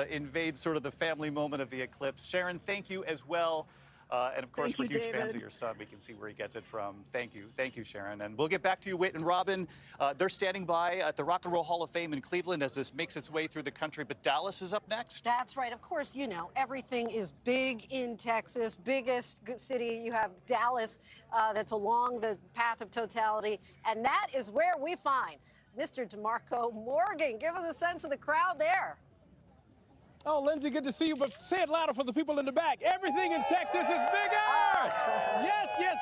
Invade sort of the family moment of the eclipse. Sharon, thank you as well, and of course, we're huge fans of your son. We can see where he gets it from. Thank you, Sharon. And we'll get back to you, Whit and Robin. They're standing by at the Rock and Roll Hall of Fame in Cleveland as this makes its way through the country. But Dallas is up next. That's right. Of course, everything is big in Texas. Biggest city. You have Dallas that's along the path of totality. And that is where we find Mr. DeMarco Morgan. Give us a sense of the crowd there. Oh, Lindsay, good to see you, but say it louder for the people in the back. Everything in Texas is bigger!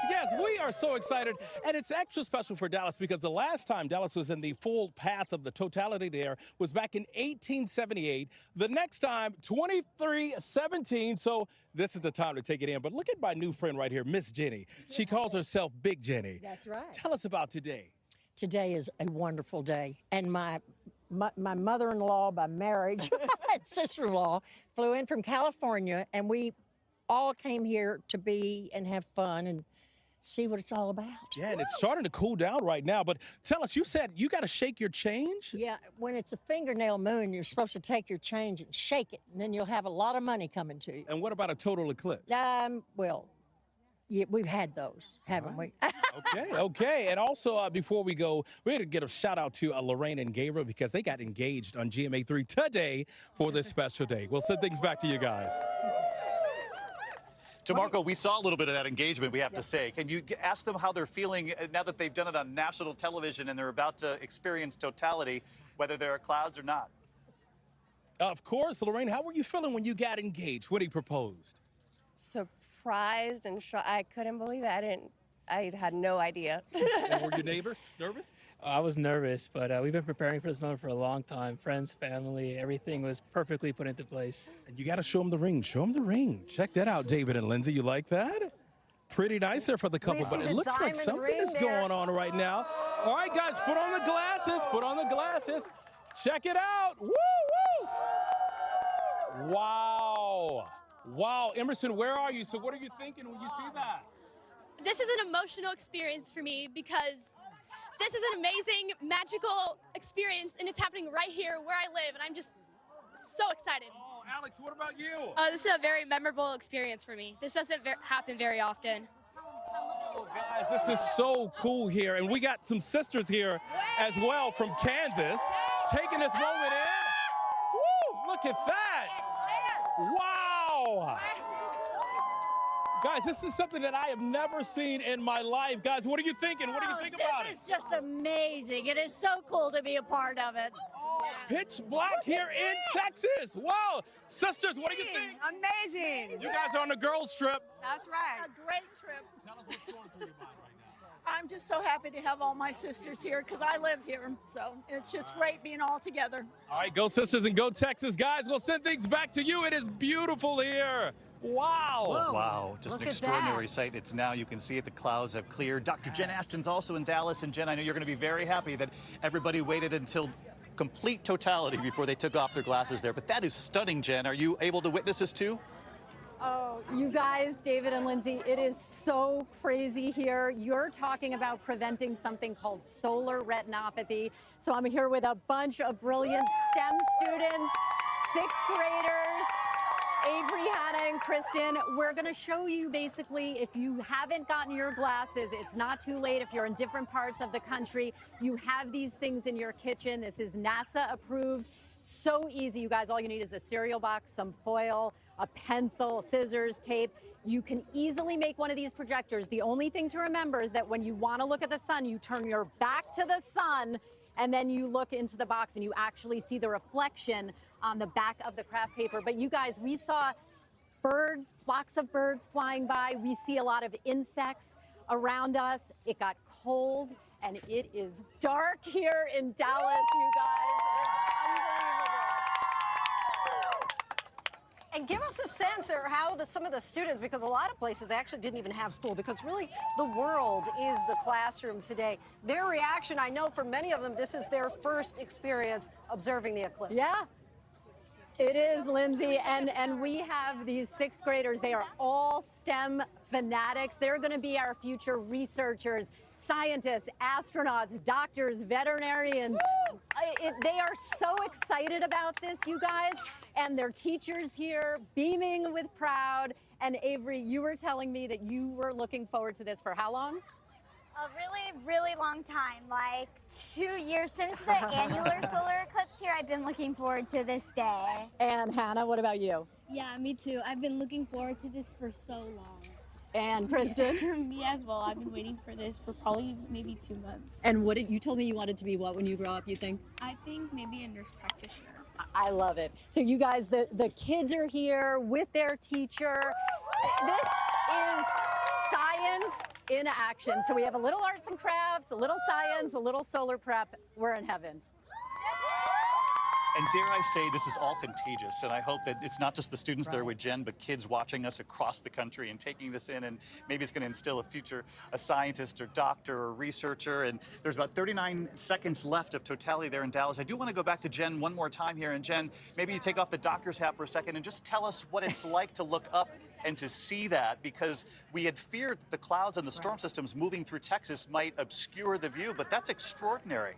Yes, we are so excited. And it's extra special for Dallas because the last time Dallas was in the full path of the totality there was back in 1878. The next time, 2317. So this is the time to take it in. But look at my new friend right here, Miss Jenny. She calls herself Big Jenny. That's right. Tell us about today. Today is a wonderful day, and my mother-in-law by marriage and sister-in-law flew in from California, and we all came here to be and have fun and see what it's all about. Yeah, and it's starting to cool down right now. But tell us, you said you got to shake your change? Yeah, when it's a fingernail moon, you're supposed to take your change and shake it, and then you'll have a lot of money coming to you. And what about a total eclipse? Well, yeah, we've had those, haven't we? Okay. And also, before we go, we're going to get a shout out to Lorraine and Gabriel because they got engaged on GMA3 today for this special day. We'll send things back to you guys. DeMarco, we saw a little bit of that engagement, we have to say. Can you ask them how they're feeling now that they've done it on national television and they're about to experience totality, whether there are clouds or not? Of course, Lorraine, how were you feeling when you got engaged, when he proposed? Surprised and shocked. I couldn't believe it. I had no idea. And were your neighbors nervous? I was nervous, but we've been preparing for this moment for a long time. Friends, family, everything was perfectly put into place. And you got to show them the ring. Show them the ring. Check that out, David and Lindsay. You like that? Pretty nice there for the couple, but it looks like something is going on right now. All right, guys, put on the glasses. Put on the glasses. Check it out. Woo, woo. Wow. Wow. Emerson, where are you? So what are you thinking when you see that? This is an emotional experience for me because this is an amazing, magical experience, and it's happening right here where I live, and I'm just so excited. Oh, Alex, what about you? This is a very memorable experience for me. This doesn't happen very often. Oh, guys, this is so cool here, and we got some sisters here as well from Kansas taking this moment in. Woo, look at that. Wow. Guys, this is something that I have never seen in my life. Guys, what are you thinking? What do you think about it? This is just amazing. It is so cool to be a part of it. Pitch black here in Texas. Wow. Sisters, what do you think? Amazing. You guys are on the girls trip. That's right. A great trip. Tell us what's going through your mind right now. I'm just so happy to have all my sisters here because I live here. So it's just great being all together. All right, go sisters and go Texas. Guys, we'll send things back to you. It is beautiful here. Wow. Whoa. Wow, just an extraordinary sight. It's now, you can see it, the clouds have cleared. Dr. Jen Ashton's also in Dallas. And Jen, I know you're going to be very happy that everybody waited until complete totality before they took off their glasses there. But that is stunning, Jen. Are you able to witness this too? Oh, you guys, David and Lindsay, it is so crazy here. You're talking about preventing something called solar retinopathy. So I'm here with a bunch of brilliant STEM students, 6th graders, Avery, Hannah, and Kristen. We're going to show you basically, if you haven't gotten your glasses, it's not too late. If you're in different parts of the country, you have these things in your kitchen. This is NASA approved. So easy, you guys. All you need is a cereal box, some foil, a pencil, scissors, tape. You can easily make one of these projectors. The only thing to remember is that when you want to look at the sun, you turn your back to the sun and then you look into the box and you actually see the reflection on the back of the craft paper. But you guys, we saw birds, flocks of birds flying by. We see a lot of insects around us. It got cold and it is dark here in Dallas, you guys. It's unbelievable. And give us a sense of how some of the students, because a lot of places actually didn't even have school, because really the world is the classroom today. Their reaction, I know for many of them, this is their first experience observing the eclipse. Yeah. It is, Lindsay, and we have these 6th graders. They are all STEM fanatics. They're going to be our future researchers, scientists, astronauts, doctors, veterinarians. They are so excited about this, you guys, and their teachers here beaming with pride. And Avery, you were telling me that you were looking forward to this for how long? A really, really long time, like 2 years since the annular solar eclipse here. I've been looking forward to this day. And Hannah, what about you? Yeah, me too. I've been looking forward to this for so long. And Kristen? Me as well. I've been waiting for this for probably maybe 2 months. And what you told me you wanted to be what when you grow up, you think? I think maybe a nurse practitioner. I love it. So you guys, the kids are here with their teacher. This is science in action. So we have a little arts and crafts, a little science, a little solar prep. We're in heaven. And dare I say, this is all contagious. And I hope that it's not just the students there with Jen, but kids watching us across the country and taking this in. And maybe it's going to instill a scientist or doctor or researcher. And there's about 39 seconds left of totality there in Dallas. I do want to go back to Jen one more time here. And Jen, maybe you take off the doctor's hat for a second and just tell us what it's like to look up and to see that, because we had feared that the clouds and the storm systems moving through Texas might obscure the view, but that's extraordinary.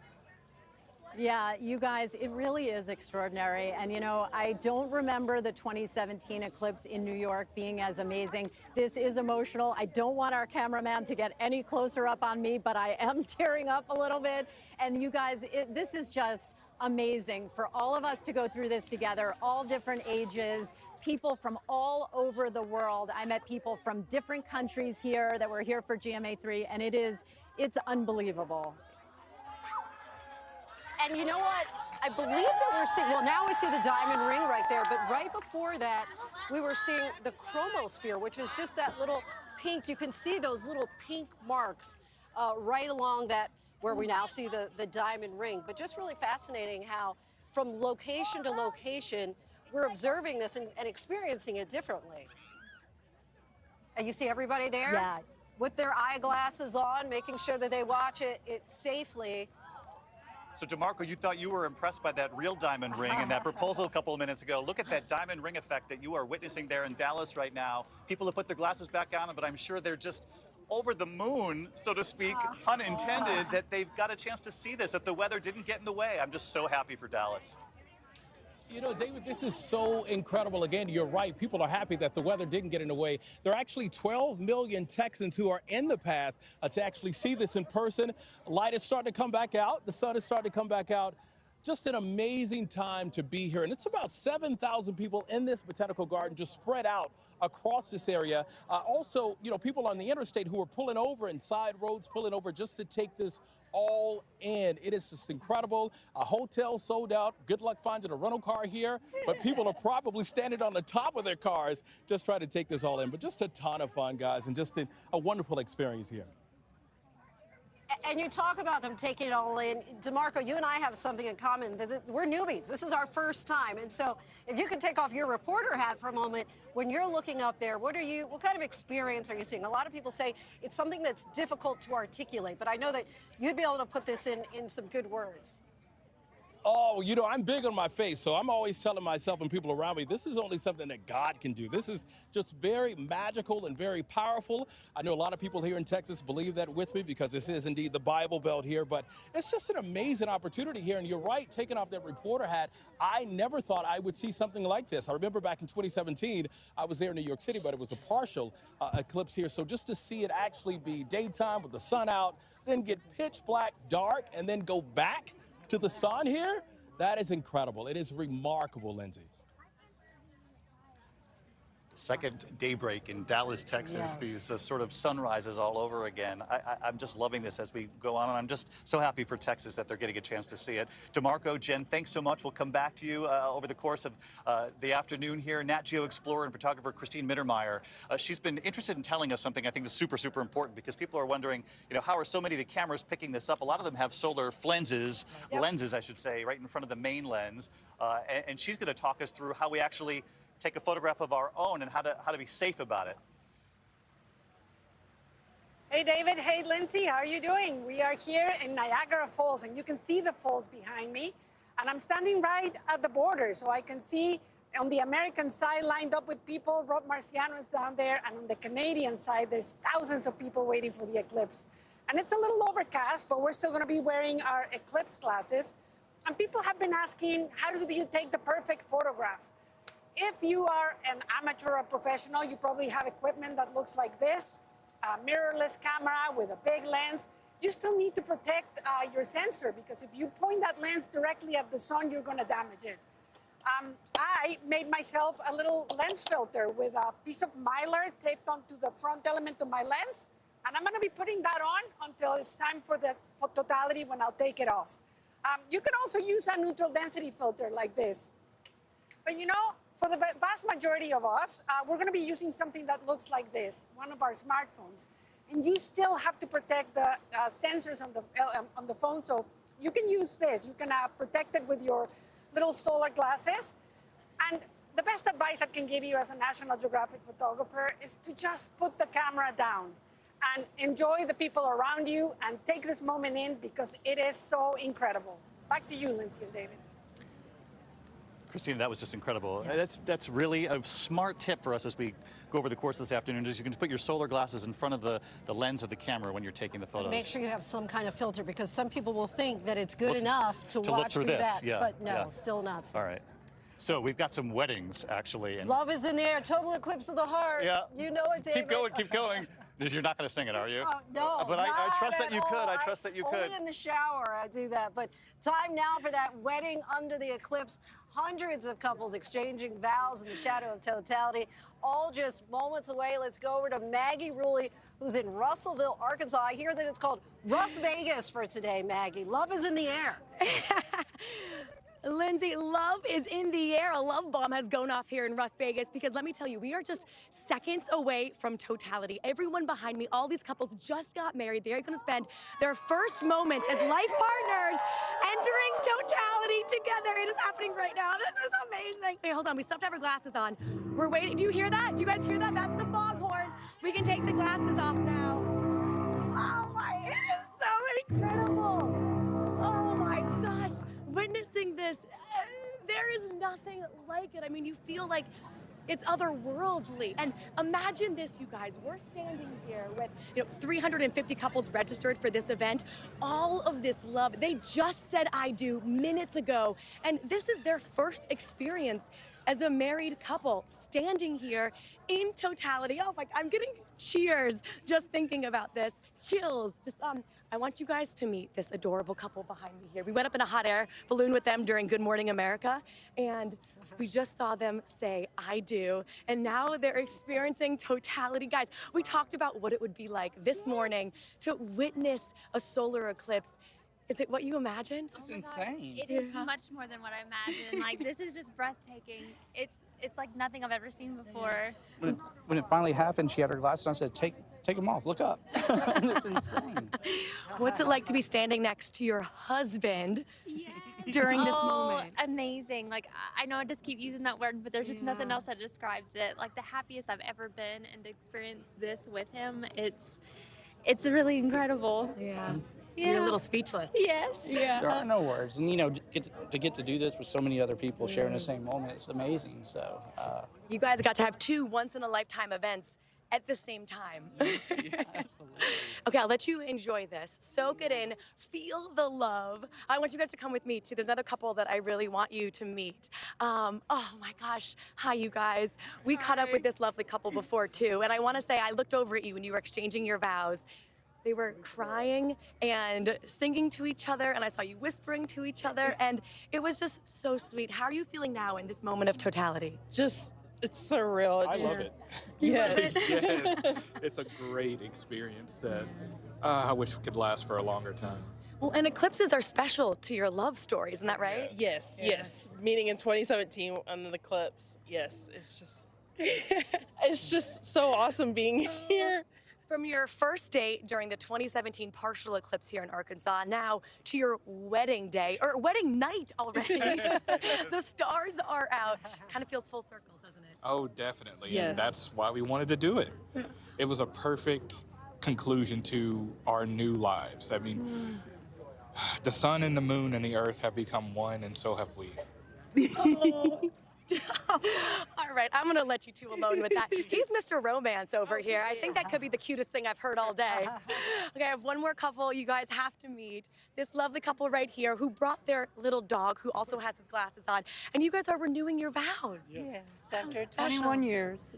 Yeah, you guys, it really is extraordinary. And, you know, I don't remember the 2017 eclipse in New York being as amazing. This is emotional. I don't want our cameraman to get any closer up on me, but I am tearing up a little bit. And you guys, this is just amazing for all of us to go through this together, all different ages, people from all over the world. I met people from different countries here that were here for GMA3, and it's unbelievable. And you know what? I believe that we're seeing, well, now we see the diamond ring right there, but right before that, we were seeing the chromosphere, which is just that little pink. You can see those little pink marks right along that, where we now see the diamond ring. But just really fascinating how from location to location, we're observing this and experiencing it differently. And you see everybody there? Yeah. With their eyeglasses on, making sure that they watch it safely. So, DeMarco, you thought you were impressed by that real diamond ring and that proposal a couple of minutes ago. Look at that diamond ring effect that you are witnessing there in Dallas right now. People have put their glasses back on, but I'm sure they're just over the moon, so to speak, pun intended, that they've got a chance to see this, that the weather didn't get in the way. I'm just so happy for Dallas. You know, David, this is so incredible. Again, you're right. People are happy that the weather didn't get in the way. There are actually 12 million Texans who are in the path to actually see this in person. Light is starting to come back out. The sun is starting to come back out. Just an amazing time to be here. And it's about 7,000 people in this botanical garden just spread out across this area. Also, you know, people on the interstate who are pulling over and side roads, pulling over just to take this all in. It is just incredible. A hotel sold out. Good luck finding a rental car here, but people are probably standing on the top of their cars just trying to take this all in. But just a ton of fun, guys, and just a wonderful experience here. And you talk about them taking it all in. DeMarco, you and I have something in common. We're newbies. This is our first time. And so if you could take off your reporter hat for a moment, when you're looking up there, what kind of experience are you seeing? A lot of people say it's something that's difficult to articulate, but I know that you'd be able to put this in some good words. Oh, you know, I'm big on my faith, so I'm always telling myself and people around me, this is only something that God can do. This is just very magical and very powerful. I know a lot of people here in Texas believe that with me because this is indeed the Bible Belt here, but it's just an amazing opportunity here. And you're right, taking off that reporter hat, I never thought I would see something like this. I remember back in 2017, I was there in New York City, but it was a partial eclipse here. So just to see it actually be daytime with the sun out, then get pitch black, dark, and then go back to the sun here, that is incredible. It is remarkable, Lindsay. Second daybreak in Dallas, Texas. Yes. These sort of sunrises all over again. I'm just loving this as we go on, and I'm just so happy for Texas that they're getting a chance to see it. DeMarco, Jen, thanks so much. We'll come back to you over the course of the afternoon here. Nat Geo explorer and photographer Christine Mittermeier. She's been interested in telling us something I think is super, super important, because people are wondering, you know, how are so many of the cameras picking this up? A lot of them have solar lenses, I should say, right in front of the main lens. And she's going to talk us through how we actually take a photograph of our own and how to be safe about it. Hey David, hey Lindsay, how are you doing? We are here in Niagara Falls, and you can see the falls behind me. And I'm standing right at the border, so I can see on the American side lined up with people. Rob Marciano is down there, and on the Canadian side, there's thousands of people waiting for the eclipse. And it's a little overcast, but we're still gonna be wearing our eclipse glasses. And people have been asking, how do you take the perfect photograph? If you are an amateur or professional, you probably have equipment that looks like this, a mirrorless camera with a big lens. You still need to protect your sensor, because if you point that lens directly at the sun, you're gonna damage it. I made myself a little lens filter with a piece of mylar taped onto the front element of my lens, and I'm gonna be putting that on until it's time for the totality, when I'll take it off. You can also use a neutral density filter like this. But you know, for the vast majority of us, we're going to be using something that looks like this, one of our smartphones. And you still have to protect the sensors on the phone, so you can use this. You can protect it with your little solar glasses. And the best advice I can give you as a National Geographic photographer is to just put the camera down and enjoy the people around you and take this moment in, because it is so incredible. Back to you, Lindsay and David. Christina, that was just incredible. Yeah. That's really a smart tip for us as we go over the course this afternoon. Is you can just put your solar glasses in front of the lens of the camera when you're taking the photos. And make sure you have some kind of filter, because some people will think that it's good enough to look watch through this, that. yeah, But no, yeah. still not. All right. So we've got some weddings, actually. And Love is in the air. Total eclipse of the heart. Yeah. You know it, David. keep going, keep going. You're not going to sing it, are you? No, But I trust not that you at could. all. I trust that you could. Only in the shower I do that. But time now for that wedding under the eclipse. Hundreds of couples exchanging vows in the shadow of totality, all just moments away. Let's go over to Maggie Ruley, who's in Russellville, Arkansas. I hear that it's called Russ Vegas for today, Maggie. Love is in the air. Lindsay, love is in the air. A love bomb has gone off here in Las Vegas, because let me tell you, we are just seconds away from totality. Everyone behind me, all these couples just got married. They're going to spend their first moments as life partners entering totality together. It is happening right now. This is amazing. Wait, hold on. We still have to have our glasses on. We're waiting. Do you hear that? Do you guys hear that? That's the foghorn. We can take the glasses off now. Oh my, it is so incredible. Oh my gosh. Witnessing this, there is nothing like it. I mean, you feel like it's otherworldly. And imagine this, you guys. We're standing here with 350 couples registered for this event. All of this love. They just said I do minutes ago. And this is their first experience as a married couple standing here in totality. Oh my, I'm getting cheers just thinking about this. Chills. Just I want you guys to meet this adorable couple behind me here. We went up in a hot air balloon with them during Good Morning America, and we just saw them say, I do. And now they're experiencing totality. Guys, we talked about what it would be like this morning to witness a solar eclipse. Is it what you imagined? It's insane. It is much more than what I imagined. Like, this is just breathtaking. It's like nothing I've ever seen before. When it finally happened, she had her glasses on. I said, take them off. Look up. It's insane. What's it like to be standing next to your husband during this moment? Amazing. Like, I know I just keep using that word, but there's just nothing else that describes it. Like, the happiest I've ever been, and to experience this with him, it's really incredible. Yeah. Yeah. You're a little speechless. Yes. Yeah. There are no words. And, to get to do this with so many other people sharing the same moment, it's amazing. So, You guys got to have two once-in-a-lifetime events at the same time. yeah, absolutely. Okay, I'll let you enjoy this. Soak it in. Feel the love. I want you guys to come with me, too. There's another couple that I really want you to meet. Oh, my gosh. Hi, you guys. We caught up with this lovely couple before, too. And I want to say I looked over at you when you were exchanging your vows. They were crying and singing to each other, and I saw you whispering to each other, and it was just so sweet. How are you feeling now in this moment of totality? It's surreal. I love it. Yes. Yes. It's a great experience that I wish could last for a longer time. Well, and eclipses are special to your love story, isn't that right? Yes, yes. Meeting in 2017 under the eclipse. Yes, it's just so awesome being here. From your first date during the 2017 partial eclipse here in Arkansas, now to your wedding day, or wedding night already. The stars are out. Kind of feels full circle, doesn't it? Oh, definitely. Yes. And that's why we wanted to do it. It was a perfect conclusion to our new lives. I mean, the sun and the moon and the earth have become one, and so have we. All right, I'm gonna let you two alone with that. He's Mr. Romance over here. I think that could be the cutest thing I've heard all day. Okay, I have one more couple you guys have to meet. This lovely couple right here who brought their little dog, who also has his glasses on, and you guys are renewing your vows. Yes, after 21 years.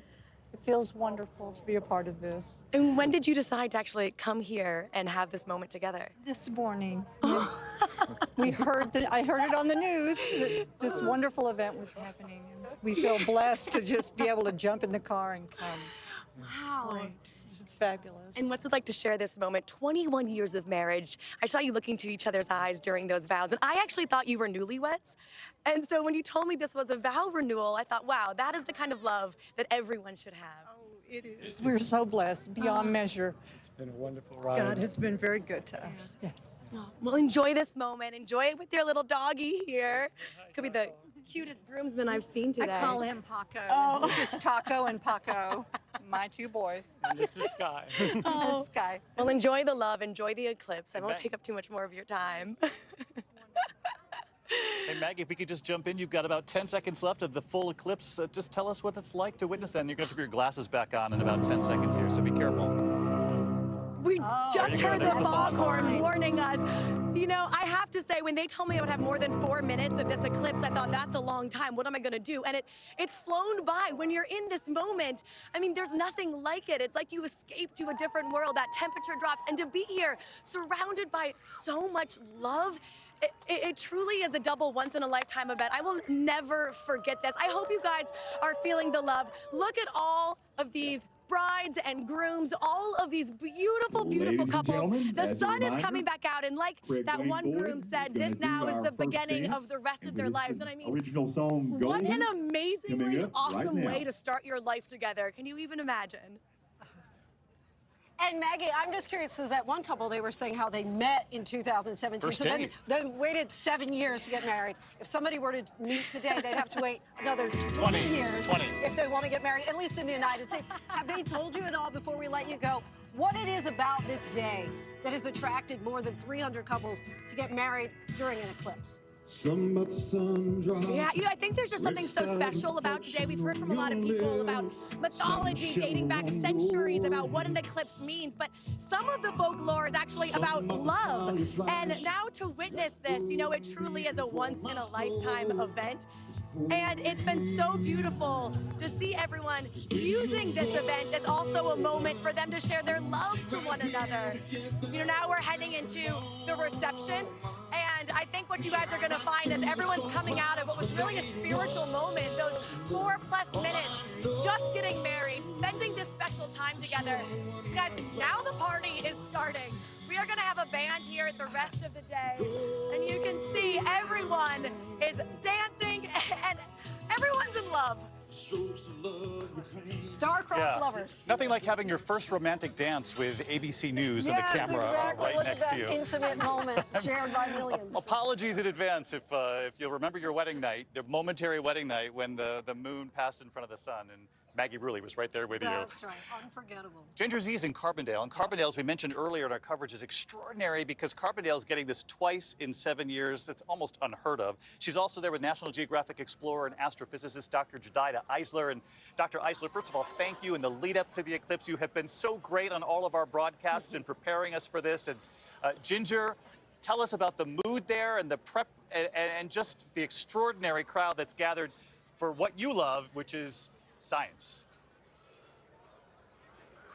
It feels wonderful to be a part of this. And when did you decide to actually come here and have this moment together? This morning. I heard it on the news that this wonderful event was happening. And we feel blessed to just be able to jump in the car and come. Wow. Great. This is fabulous. And what's it like to share this moment? 21 years of marriage. I saw you looking to each other's eyes during those vows, and I actually thought you were newlyweds. And so when you told me this was a vow renewal, I thought, wow, that is the kind of love that everyone should have. Oh, it is. We're so blessed, beyond measure. It's been a wonderful ride. God has been very good to us. Yes. Oh, well, enjoy this moment. Enjoy it with your little doggy here. Could be the cutest groomsman I've seen today. I call him Paco. Oh. This is Taco and Paco, my two boys. And this is Sky. Oh. Sky. Well, enjoy the love, enjoy the eclipse. I won't take up too much more of your time. Hey, Maggie, if we could just jump in, you've got about 10 seconds left of the full eclipse. Just tell us what it's like to witness that. And you're going to have to put your glasses back on in about 10 seconds here, so be careful. We just heard the There's the foghorn warning us. You know, I have to say, when they told me I would have more than 4 minutes of this eclipse, I thought, that's a long time. What am I going to do? And it's flown by. When you're in this moment, I mean, there's nothing like it. It's like you escaped to a different world. That temperature drops. And to be here, surrounded by so much love, it truly is a double once-in-a-lifetime event. I will never forget this. I hope you guys are feeling the love. Look at all of these brides and grooms, all of these beautiful, beautiful couples. The sun is coming back out, and like that one groom said, this now is the beginning of the rest of their lives. And I mean, original song, what an Golden, amazingly awesome right way now. to start your life together. Can you even imagine? And Maggie, I'm just curious, because that one couple, they were saying how they met in 2017. First so then date. they waited 7 years to get married. If somebody were to meet today, they'd have to wait another 20 years 20. if they want to get married, at least in the United States. Have they told you at all, before we let you go, what it is about this day that has attracted more than 300 couples to get married during an eclipse? Some of the sun drops. Yeah, you know, I think there's just something so special about today. We've heard from a lot of people about mythology dating back centuries about what an eclipse means, but some of the folklore is actually about love. And now to witness this, you know, it truly is a once-in-a-lifetime event. And it's been so beautiful to see everyone using this event as also a moment for them to share their love to one another. You know, now we're heading into the reception, and I think what you guys are going to find is everyone's coming out of what was really a spiritual moment, those 4+ minutes, just getting married, spending this special time together. You guys, now the party is starting. We are going to have a band here the rest of the day, and you can see everyone is dancing and everyone's in love. Star-crossed lovers. Nothing like having your first romantic dance with ABC News and the camera exactly. right Look next at to that you. intimate moment shared by millions. Apologies in advance if you'll remember your wedding night, the momentary wedding night when the moon passed in front of the sun, and Maggie Bruley was right there with you. That's right, unforgettable. Ginger Z's in Carbondale, and Carbondale, as we mentioned earlier in our coverage, is extraordinary because Carbondale is getting this twice in 7 years. That's almost unheard of. She's also there with National Geographic explorer and astrophysicist Dr. Jedidah Eisler. And Dr. Eisler, first of all, thank you. In the lead up to the eclipse, you have been so great on all of our broadcasts and preparing us for this. And Ginger, tell us about the mood there and the prep and just the extraordinary crowd that's gathered for what you love, which is science.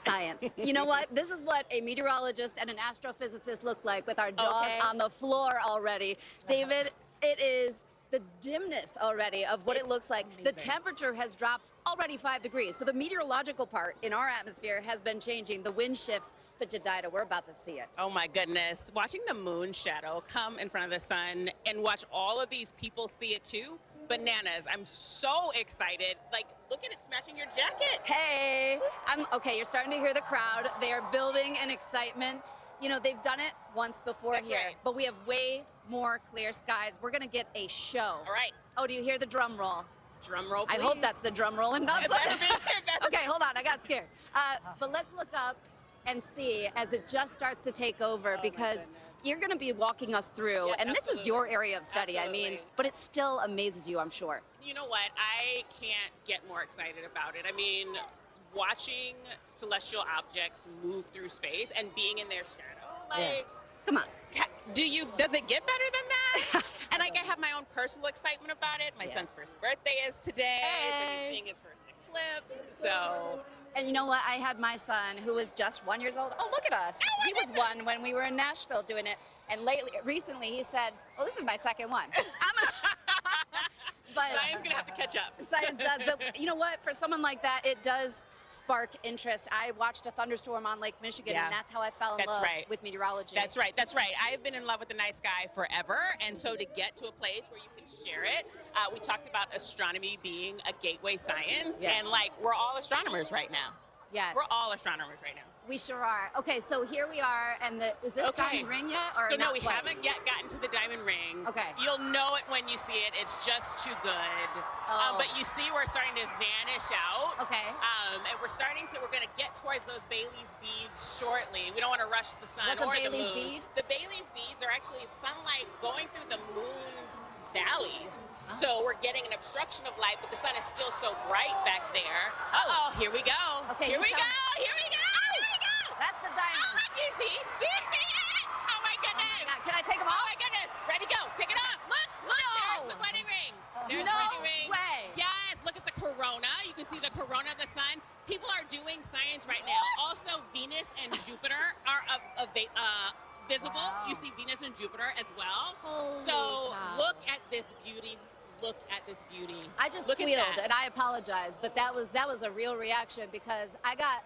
Science. You know what? This is what a meteorologist and an astrophysicist look like with our jaws on the floor already. David, it is the dimness already of what it looks like. Amazing. The temperature has dropped already 5 degrees. So the meteorological part in our atmosphere has been changing. The wind shifts, but Jedidah, we're about to see it. Oh my goodness. Watching the moon shadow come in front of the sun and watch all of these people see it too. Bananas. I'm so excited. Like, look at it smashing your jacket. Hey, okay, you're starting to hear the crowd. They are building an excitement. You know, they've done it once before That's here, right. but we have way more clear skies. We're gonna get a show. All right. Oh, do you hear the drum roll? Drum roll, I please. hope that's the drum roll and not Okay, hold on, I got scared. But let's look up and see as it just starts to take over, because you're going to be walking us through, and this is your area of study, I mean, but it still amazes you, I'm sure. You know what? I can't get more excited about it. I mean, watching celestial objects move through space and being in their shadow, like, come on. Does it get better than that? And like, I have my own personal excitement about it. My son's first birthday is today, so he's seeing his first eclipse, so. And you know what? I had my son, who was just 1 year old. Oh, look at us. He was 1 when we were in Nashville doing it. And recently he said, well, this is my second one. But Science gonna have to catch up. Science does, but you know what? For someone like that, it does spark interest. I watched a thunderstorm on Lake Michigan, and that's how I fell in love with meteorology. That's right. That's right. I've been in love with the night sky forever, and so to get to a place where you can share it, we talked about astronomy being a gateway science, and like we're all astronomers right now. Yes. We're all astronomers right now. We sure are. Okay, so here we are, and is this diamond ring yet? Or so no, not we quite? haven't yet gotten to the diamond ring. Okay. You'll know it when you see it. It's just too good. But you see we're starting to vanish out. Okay. And we're going to get towards those Bailey's beads shortly. We don't want to rush the sun What's a or Bailey's the moon. bead? The Bailey's beads are actually sunlight going through the moon's valleys. So we're getting an obstruction of light, but the sun is still so bright back there. Uh-oh, here we go. Okay, here we go, here we go, here we go. That's the diamond. Oh, look, do you see it? Oh my goodness. God. Can I take them Oh off? my goodness. Ready, go. Take it off. Look, there's the wedding ring. There's the wedding ring. way. Yes, look at the corona. You can see the corona of the sun. People are doing science right now. Also, Venus and Jupiter are visible. Wow. You see Venus and Jupiter as well. Holy so cow. look at this beauty. Look at this beauty. I just look at squealed, that. and I apologize, but that was a real reaction because I got,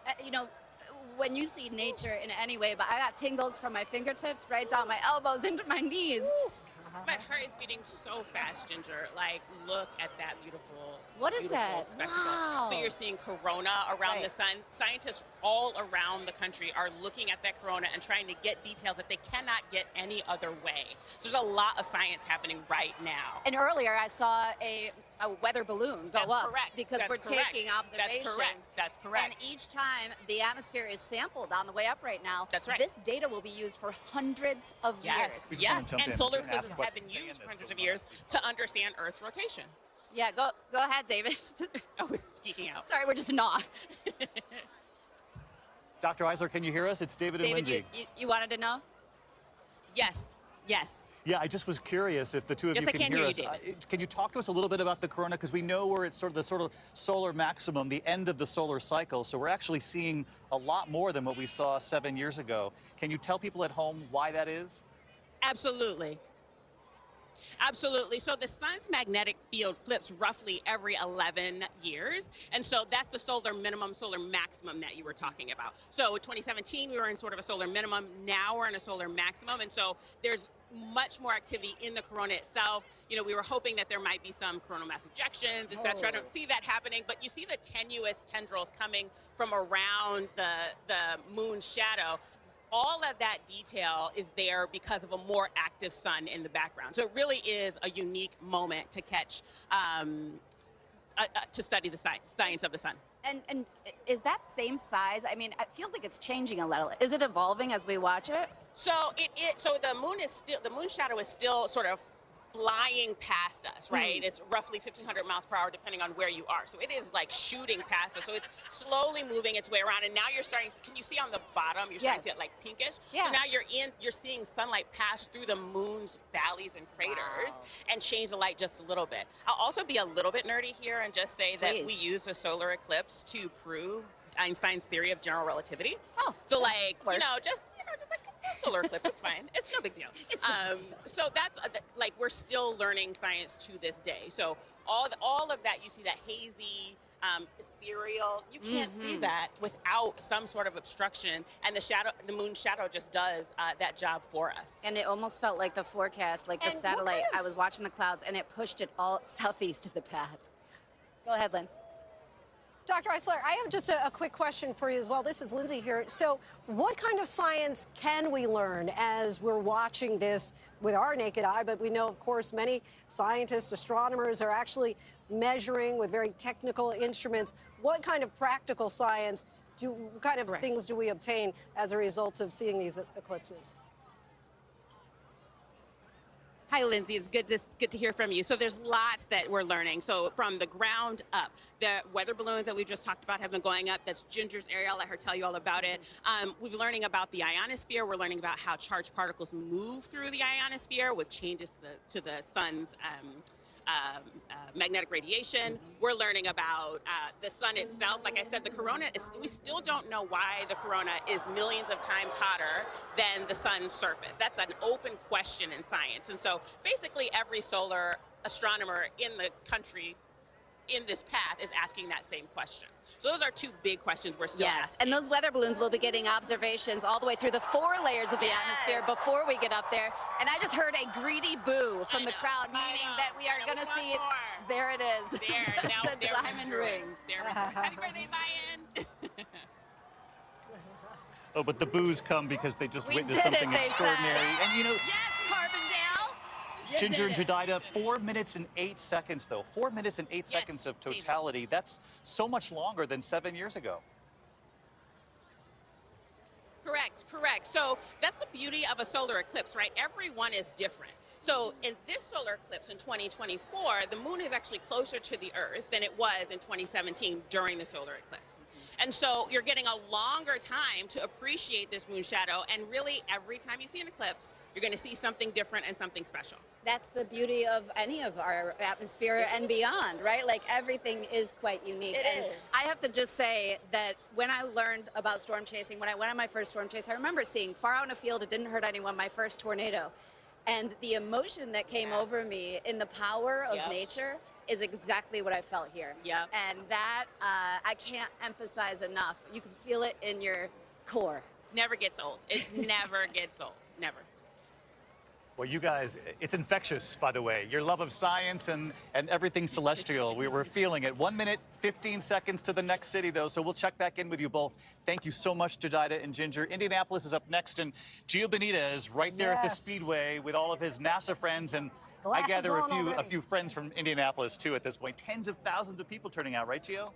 when you see nature in any way, but I got tingles from my fingertips right down my elbows into my knees. My heart is beating so fast, Ginger. Like, look at that beautiful, What is beautiful that? spectacle. Wow. So you're seeing corona around the sun. Scientists all around the country are looking at that corona and trying to get details that they cannot get any other way. So there's a lot of science happening right now. And earlier I saw a weather balloon go up correct. because That's we're correct. taking observations. That's correct. That's correct. And each time the atmosphere is sampled on the way up right now, That's right. this data will be used for hundreds of years. Yes, and solar eclipses have been used for hundreds of years to understand Earth's rotation. Yeah, go ahead, David. Oh, we're geeking out. Sorry, we're just in awe. Dr. Eisler, can you hear us? It's David and David, Lindsay. you wanted to know? Yes, yes. Yeah, I just was curious if the two of Yes, you I can can hear hear us. you, David. Can you talk to us a little bit about the corona? Because we know we're at sort of solar maximum, the end of the solar cycle. So we're actually seeing a lot more than what we saw 7 years ago. Can you tell people at home why that is? Absolutely. Absolutely. So the sun's magnetic field flips roughly every 11 years. And so that's the solar minimum, solar maximum that you were talking about. So in 2017, we were in sort of a solar minimum. Now we're in a solar maximum. And so there's much more activity in the corona itself. You know, we were hoping that there might be some coronal mass ejections, et cetera. I don't see that happening, but you see the tenuous tendrils coming from around the moon's shadow. All of that detail is there because of a more active sun in the background. So it really is a unique moment to catch, to study the science of the sun. And is that same size? I mean, it feels like it's changing a little. Is it evolving as we watch it? So so the moon shadow is still sort of flying past us, right? It's roughly 1,500 miles per hour depending on where you are. So it is like shooting past us. So it's slowly moving its way around. And now you're starting, can you see on the bottom, you're starting to get like pinkish? Yeah. So now you're seeing sunlight pass through the moon's valleys and craters and change the light just a little bit. I'll also be a little bit nerdy here and just say that we use a solar eclipse to prove Einstein's theory of general relativity. Oh, so like, just like it's a solar eclipse, it's fine. It's no big deal. So that's like we're still learning science to this day. So all of that, you see that hazy, ethereal. You can't see that without some sort of obstruction, and the moon's shadow just does that job for us. And it almost felt like the forecast, like the satellite. I was watching the clouds, and it pushed it all southeast of the pad. Go ahead, Linz. Dr. Eisler, I have just a quick question for you as well. This is Lindsay here. So what kind of science can we learn as we're watching this with our naked eye? But we know, of course, many scientists, astronomers are actually measuring with very technical instruments. What kind of practical science, what kind of things do we obtain as a result of seeing these eclipses? Hi, Lindsay. It's good to hear from you. So there's lots that we're learning. So from the ground up, the weather balloons that we just talked about have been going up. That's Ginger's area. I'll let her tell you all about it. We're learning about the ionosphere. We're learning about how charged particles move through the ionosphere with changes to the sun's magnetic radiation. We're learning about the sun itself. Like I said, the corona, we still don't know why the corona is millions of times hotter than the sun's surface. That's an open question in science. And so basically every solar astronomer in the country in this path is asking that same question. So those are two big questions we're still asking. And those weather balloons will be getting observations all the way through the 4 layers of the atmosphere before we get up there. And I just heard a greedy boo from the crowd, meaning that we are going to see it. There it is. There, now the diamond ring. There we go. Happy birthday, Zion. Oh, but the boos come because they just witnessed did it, something they extraordinary. said. And you know, Yes, Carbondale. You Ginger and did it. Jedidah, 4 minutes and 8 seconds, though. 4 minutes and 8 seconds of totality. That's so much longer than 7 years ago. Correct. So that's the beauty of a solar eclipse, right? Every one is different. So in this solar eclipse in 2024, the moon is actually closer to the Earth than it was in 2017 during the solar eclipse. And so you're getting a longer time to appreciate this moon shadow, and really every time you see an eclipse, you're going to see something different and something special. That's the beauty of any of our atmosphere and beyond, right? Like everything is quite unique. It is. I have to just say that when I learned about storm chasing, when I went on my first storm chase, I remember seeing far out in a field, it didn't hurt anyone, my first tornado. And the emotion that came over me in the power of nature is exactly what I felt here. Yeah. And that, I can't emphasize enough. You can feel it in your core. Never gets old. It never gets old. Never. Well, you guys, it's infectious, by the way. Your love of science and everything celestial. We're feeling it. 1 minute, 15 seconds to the next city, though, so we'll check back in with you both. Thank you so much, Jedidah and Ginger. Indianapolis is up next, and Gio Benita is right there at the Speedway with all of his NASA friends, and I gather a few friends from Indianapolis, too, at this point. Tens of thousands of people turning out, right, Gio?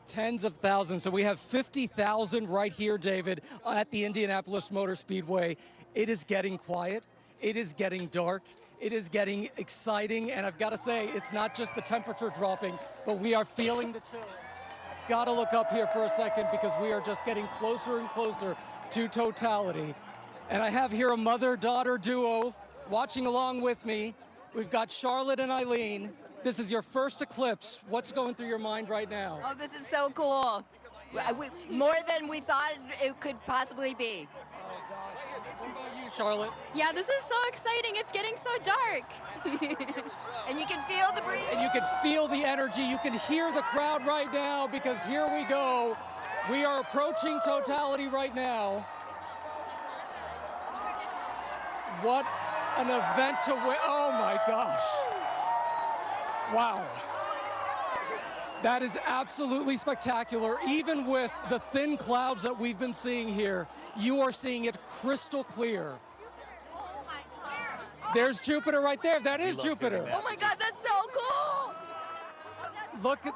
Tens of thousands. So we have 50,000 right here, David, at the Indianapolis Motor Speedway. It is getting quiet. It is getting dark. It is getting exciting. And I've got to say, it's not just the temperature dropping, but we are feeling the chill. Got to look up here for a second because we are just getting closer and closer to totality. And I have here a mother-daughter duo watching along with me. We've got Charlotte and Eileen. This is your first eclipse. What's going through your mind right now? Oh, this is so cool. More than we thought it could possibly be. Oh, gosh. What about you, Charlotte? Yeah, this is so exciting. It's getting so dark. And you can feel the breeze. And you can feel the energy. You can hear the crowd right now because here we go. We are approaching totality right now. What an event to win. Oh, my gosh. Wow. That is absolutely spectacular. Even with the thin clouds that we've been seeing here, you are seeing it crystal clear. There's Jupiter right there. That is Jupiter. Oh my God, that's so cool. Look at,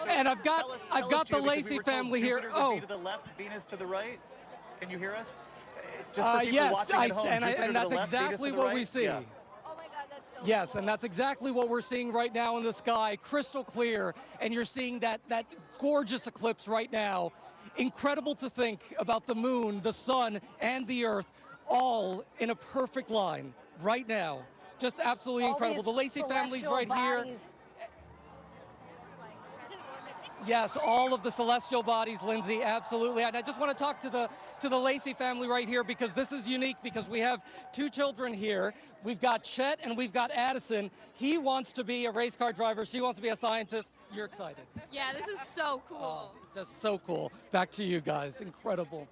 and I've got the Lacey family here. Jupiter would be to the left, Venus to the right. Can you hear us? Just for people yes, watching at home, and that's left, exactly what we see. Yeah. Yes, and that's exactly what we're seeing right now in the sky, crystal clear, and you're seeing that gorgeous eclipse right now. Incredible to think about the moon, the sun, and the earth all in a perfect line right now. Just absolutely incredible. The Lacey family's right here. Yes, all of the celestial bodies, Lindsay, absolutely. And I just want to talk to the Lacey family right here because this is unique because we have two children here. We've got Chet and we've got Addison. He wants to be a race car driver. She wants to be a scientist. You're excited. Yeah, this is so cool. Just so cool. Back to you guys. Incredible.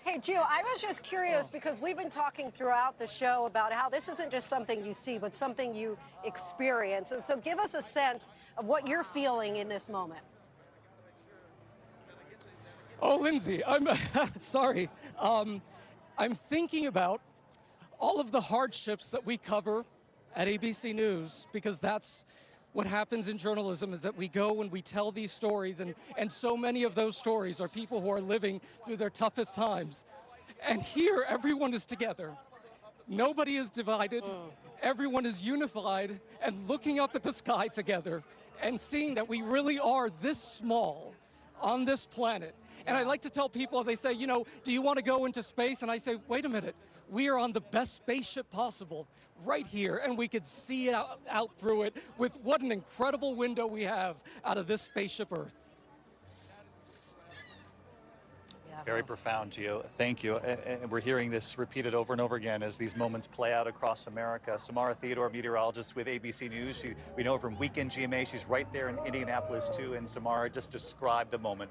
Hey, Gio, I was just curious because we've been talking throughout the show about how this isn't just something you see, but something you experience. And so give us a sense of what you're feeling in this moment. Oh, Lindsay, I'm sorry. I'm thinking about all of the hardships that we cover at ABC News because that's what happens in journalism is that we go and we tell these stories, and so many of those stories are people who are living through their toughest times. And here, everyone is together. Nobody is divided. Everyone is unified and looking up at the sky together and seeing that we really are this small on this planet. And I like to tell people, they say, you know, do you want to go into space? And I say, wait a minute, we are on the best spaceship possible right here, and we could see it out through it with what an incredible window we have out of this spaceship Earth. Very profound, Gio. Thank you. And we're hearing this repeated over and over again as these moments play out across America. Samara Theodore, meteorologist with ABC News. We know her from Weekend GMA. She's right there in Indianapolis, too. And Samara, just describe the moment.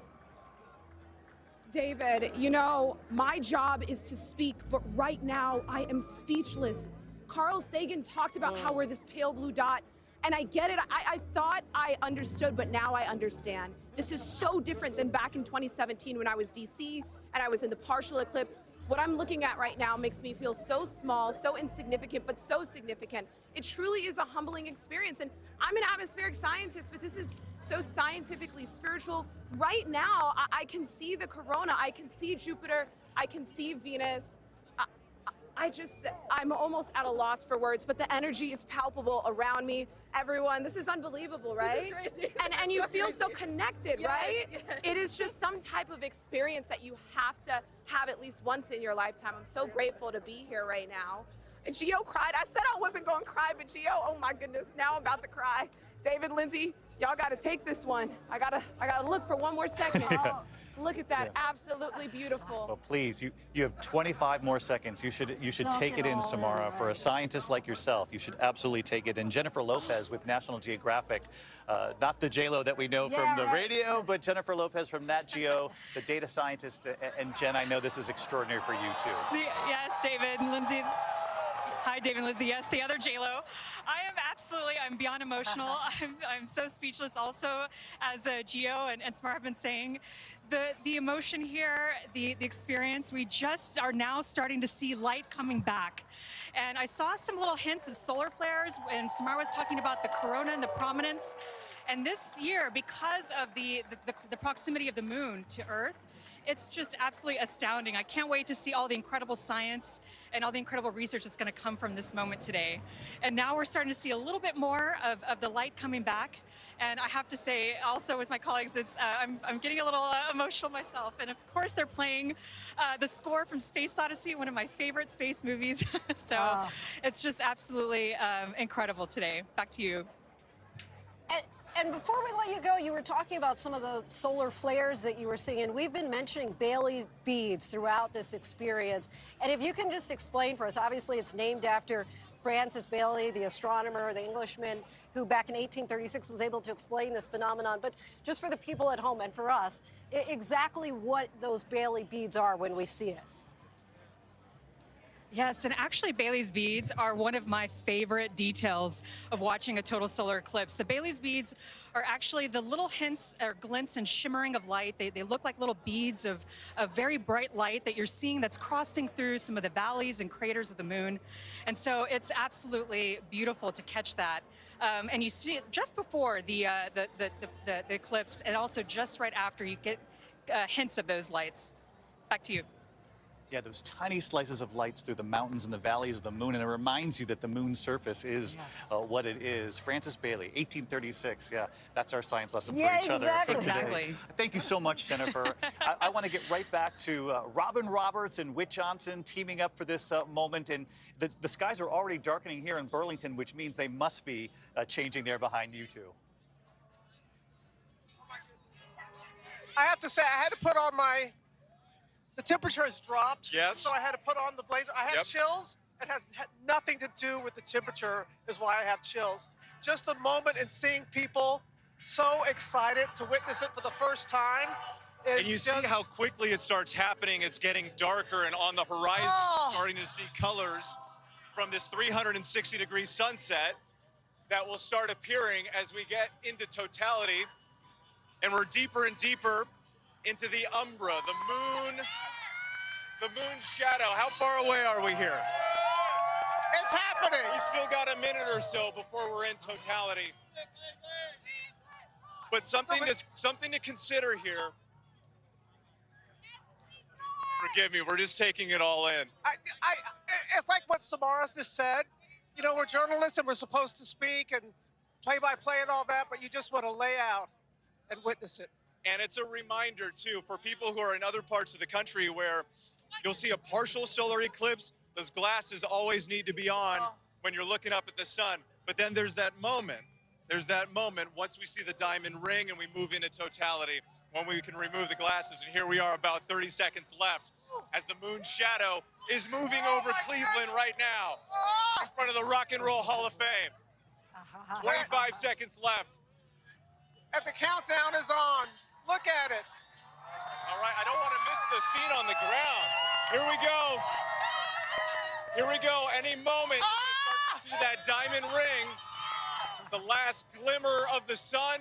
David, you know, my job is to speak, but right now I am speechless. Carl Sagan talked about how we're this pale blue dot, and I get it. I thought I understood, but now I understand. This is so different than back in 2017 when I was DC and I was in the partial eclipse. What I'm looking at right now makes me feel so small, so insignificant, but so significant. It truly is a humbling experience. And I'm an atmospheric scientist, but this is so scientifically spiritual. Right now, I can see the corona. I can see Jupiter. I can see Venus. I'm almost at a loss for words, but the energy is palpable around me. Everyone, this is unbelievable, right? This is crazy. And you feel so connected, Yes, right? yes. It is just some type of experience that you have to have at least once in your lifetime. I'm so grateful to be here right now. And Gio cried. I said I wasn't going to cry, but Gio, oh my goodness, now I'm about to cry. David, Lindsay, y'all got to take this one. I gotta look for one more second. Yeah. Look at that, absolutely beautiful. Well, please, you have 25 more seconds. You should Soak take it it in, all in, Samara. For a scientist like yourself, you should absolutely take it in. Jennifer Lopez with National Geographic, not the J-Lo that we know from the radio, but Jennifer Lopez from Nat Geo, the data scientist. And Jen, I know this is extraordinary for you too. Yes, David, Lindsay. Hi, David and Lindsay. Yes, the other J-Lo. I'm beyond emotional. I'm so speechless also, as Gio and Samara have been saying. The emotion here, the experience, we just are now starting to see light coming back. And I saw some little hints of solar flares when Samara was talking about the corona and the prominence. And this year, because of the proximity of the moon to Earth, it's just absolutely astounding. I can't wait to see all the incredible science and all the incredible research that's going to come from this moment today. And now we're starting to see a little bit more of the light coming back. And I have to say, also with my colleagues, I'm getting a little emotional myself. And of course, they're playing the score from Space Odyssey, one of my favorite space movies. So it's just absolutely incredible today. Back to you. And before we let you go, you were talking about some of the solar flares that you were seeing, and we've been mentioning Bailey beads throughout this experience. And if you can just explain for us, obviously it's named after Francis Bailey, the astronomer, the Englishman, who back in 1836 was able to explain this phenomenon. But just for the people at home and for us, exactly what those Bailey beads are when we see it. Yes, and actually Bailey's beads are one of my favorite details of watching a total solar eclipse. The Bailey's beads are actually the little hints or glints and shimmering of light. They look like little beads of very bright light that you're seeing that's crossing through some of the valleys and craters of the moon. And so it's absolutely beautiful to catch that. And you see it just before the eclipse, and also just right after, you get hints of those lights. Back to you. Yeah, those tiny slices of lights through the mountains and the valleys of the moon, and it reminds you that the moon's surface is what it is. Francis Bailey, 1836. Yeah, that's our science lesson for each other for today. Exactly. Thank you so much, Jennifer. I want to get right back to Robin Roberts and Whit Johnson teaming up for this moment. And the skies are already darkening here in Burlington, which means they must be changing there behind you two. I have to say, I had to put on the temperature has dropped. Yes. So I had to put on the blazer. I had chills. It has nothing to do with the temperature is why I have chills. Just the moment and seeing people so excited to witness it for the first time. And you see how quickly it starts happening. It's getting darker, and on the horizon, starting to see colors from this 360-degree sunset that will start appearing as we get into totality. And we're deeper and deeper into the umbra, the moon shadow. How far away are we here? It's happening. We still got a minute or so before we're in totality. But something to consider here. Forgive me, we're just taking it all in. It's like what Samara just said. You know, we're journalists and we're supposed to speak and play-by-play and all that, but you just want to lay out and witness it. And it's a reminder, too, for people who are in other parts of the country where you'll see a partial solar eclipse. Those glasses always need to be on when you're looking up at the sun. But then there's that moment. There's that moment once we see the diamond ring and we move into totality, when we can remove the glasses. And here we are, about 30 seconds left, as the moon shadow is moving over Cleveland right now, in front of the Rock and Roll Hall of Fame. 25 seconds left. And the countdown is on. Look at it. All right, I don't want to miss the scene on the ground. Here we go. Here we go. Any moment, you're going to start to see that diamond ring. The last glimmer of the sun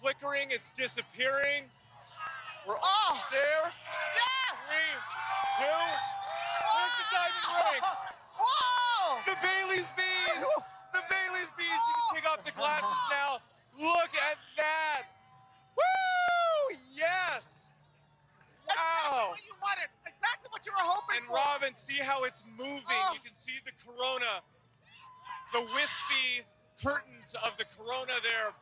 flickering. It's disappearing. We're almost there. Yes! 3, 2. Where's the diamond ring? Whoa! The Bailey's beads. The Bailey's beads. You can take off the glasses now. Look at that. Woo! Yes! Ow! What you wanted, exactly what you were hoping And for. Robin, see how it's moving. You can see the corona, the wispy curtains of the corona there,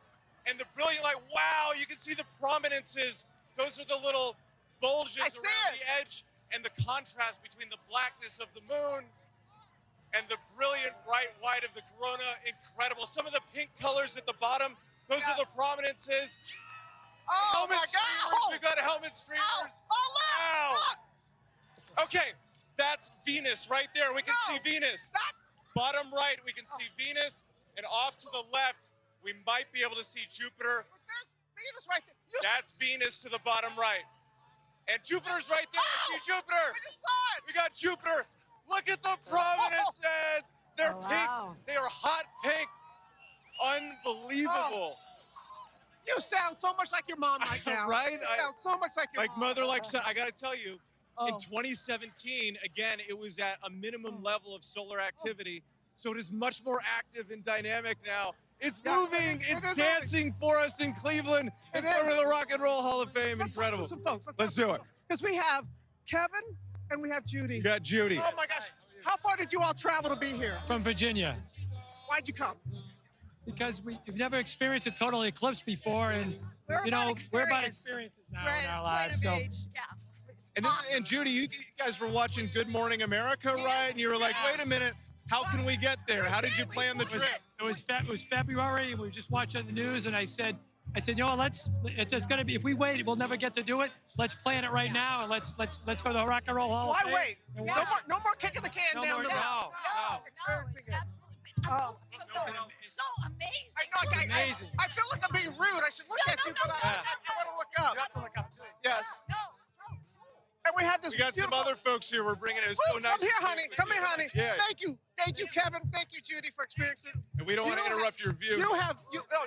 and the brilliant light. Wow, you can see the prominences. Those are the little bulges around the edge, and the contrast between the blackness of the moon and the brilliant bright white of the corona. Incredible. Some of the pink colors at the bottom, those are the prominences. Oh Helmet my streamers. God! We've got helmet streamers. Oh, look! Okay, that's Venus right there. We can see Venus. Bottom right, we can see Venus, and off to the left, we might be able to see Jupiter. There's Venus right there. That's Venus to the bottom right. And Jupiter's right there. I see Jupiter. We just saw it. We got Jupiter. Look at the prominences. They're pink. They are hot pink. Unbelievable. You sound so much like your mom right now. Right? You sound so much like your Like mom. mother, like son. I got to tell you, in 2017, again, it was at a minimum level of solar activity. So it is much more active and dynamic now. It's moving. It's dancing for us in Cleveland in front of the Rock and Roll Hall of Fame. Incredible. Let's do it. Because we have Kevin and we have Judy. You got Judy. Oh my gosh. How far did you all travel to be here? From Virginia. Why'd you come? Because we've never experienced a total eclipse before, and we're about experiences now in our lives. So, And Judy, you guys were watching Good Morning America, right? And you were like, wait a minute, how can we get there? How did you plan the trip? It was February, and we were just watching the news, and I said, you know what, it's going to be, if we wait, we'll never get to do it. Let's plan it right now, and let's go to the Rock and Roll Hall of Fame. Why wait? No more kicking the can down the road. No. Experiencing it. Oh, So amazing. Amazing. I feel like I'm being rude. I should look at you, but I want to look up. You have to look up, too. Yes. And we have this. We got some other folks here. We're bringing it. It's so nice. Come here, honey. Come here, honey. Yeah. Thank you, Kevin. Thank you, Judy, for experiencing. And we don't want to interrupt your view.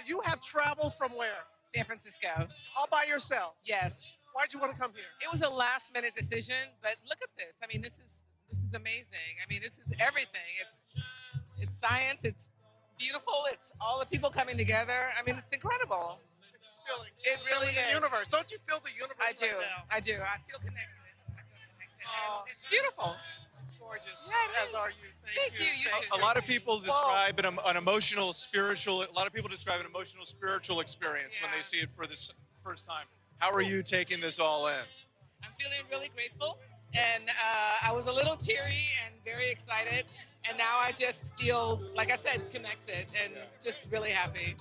You have traveled from where? San Francisco. All by yourself. Yes. Why'd you want to come here? It was a last-minute decision, but look at this. I mean, this is amazing. I mean, this is everything. It's science. It's beautiful. It's all the people coming together. I mean, it's incredible. It really is. The universe. Don't you feel the universe? I do. Right now? I do. I feel connected. It's beautiful. It's gorgeous. Yeah, it As is. are you. Thank you. You too. A lot of people describe an emotional, spiritual. A lot of people describe an emotional, spiritual experience when they see it for the first time. How are you taking this all in? I'm feeling really grateful, and I was a little teary and very excited, and now I just feel, like I said, connected and just really happy.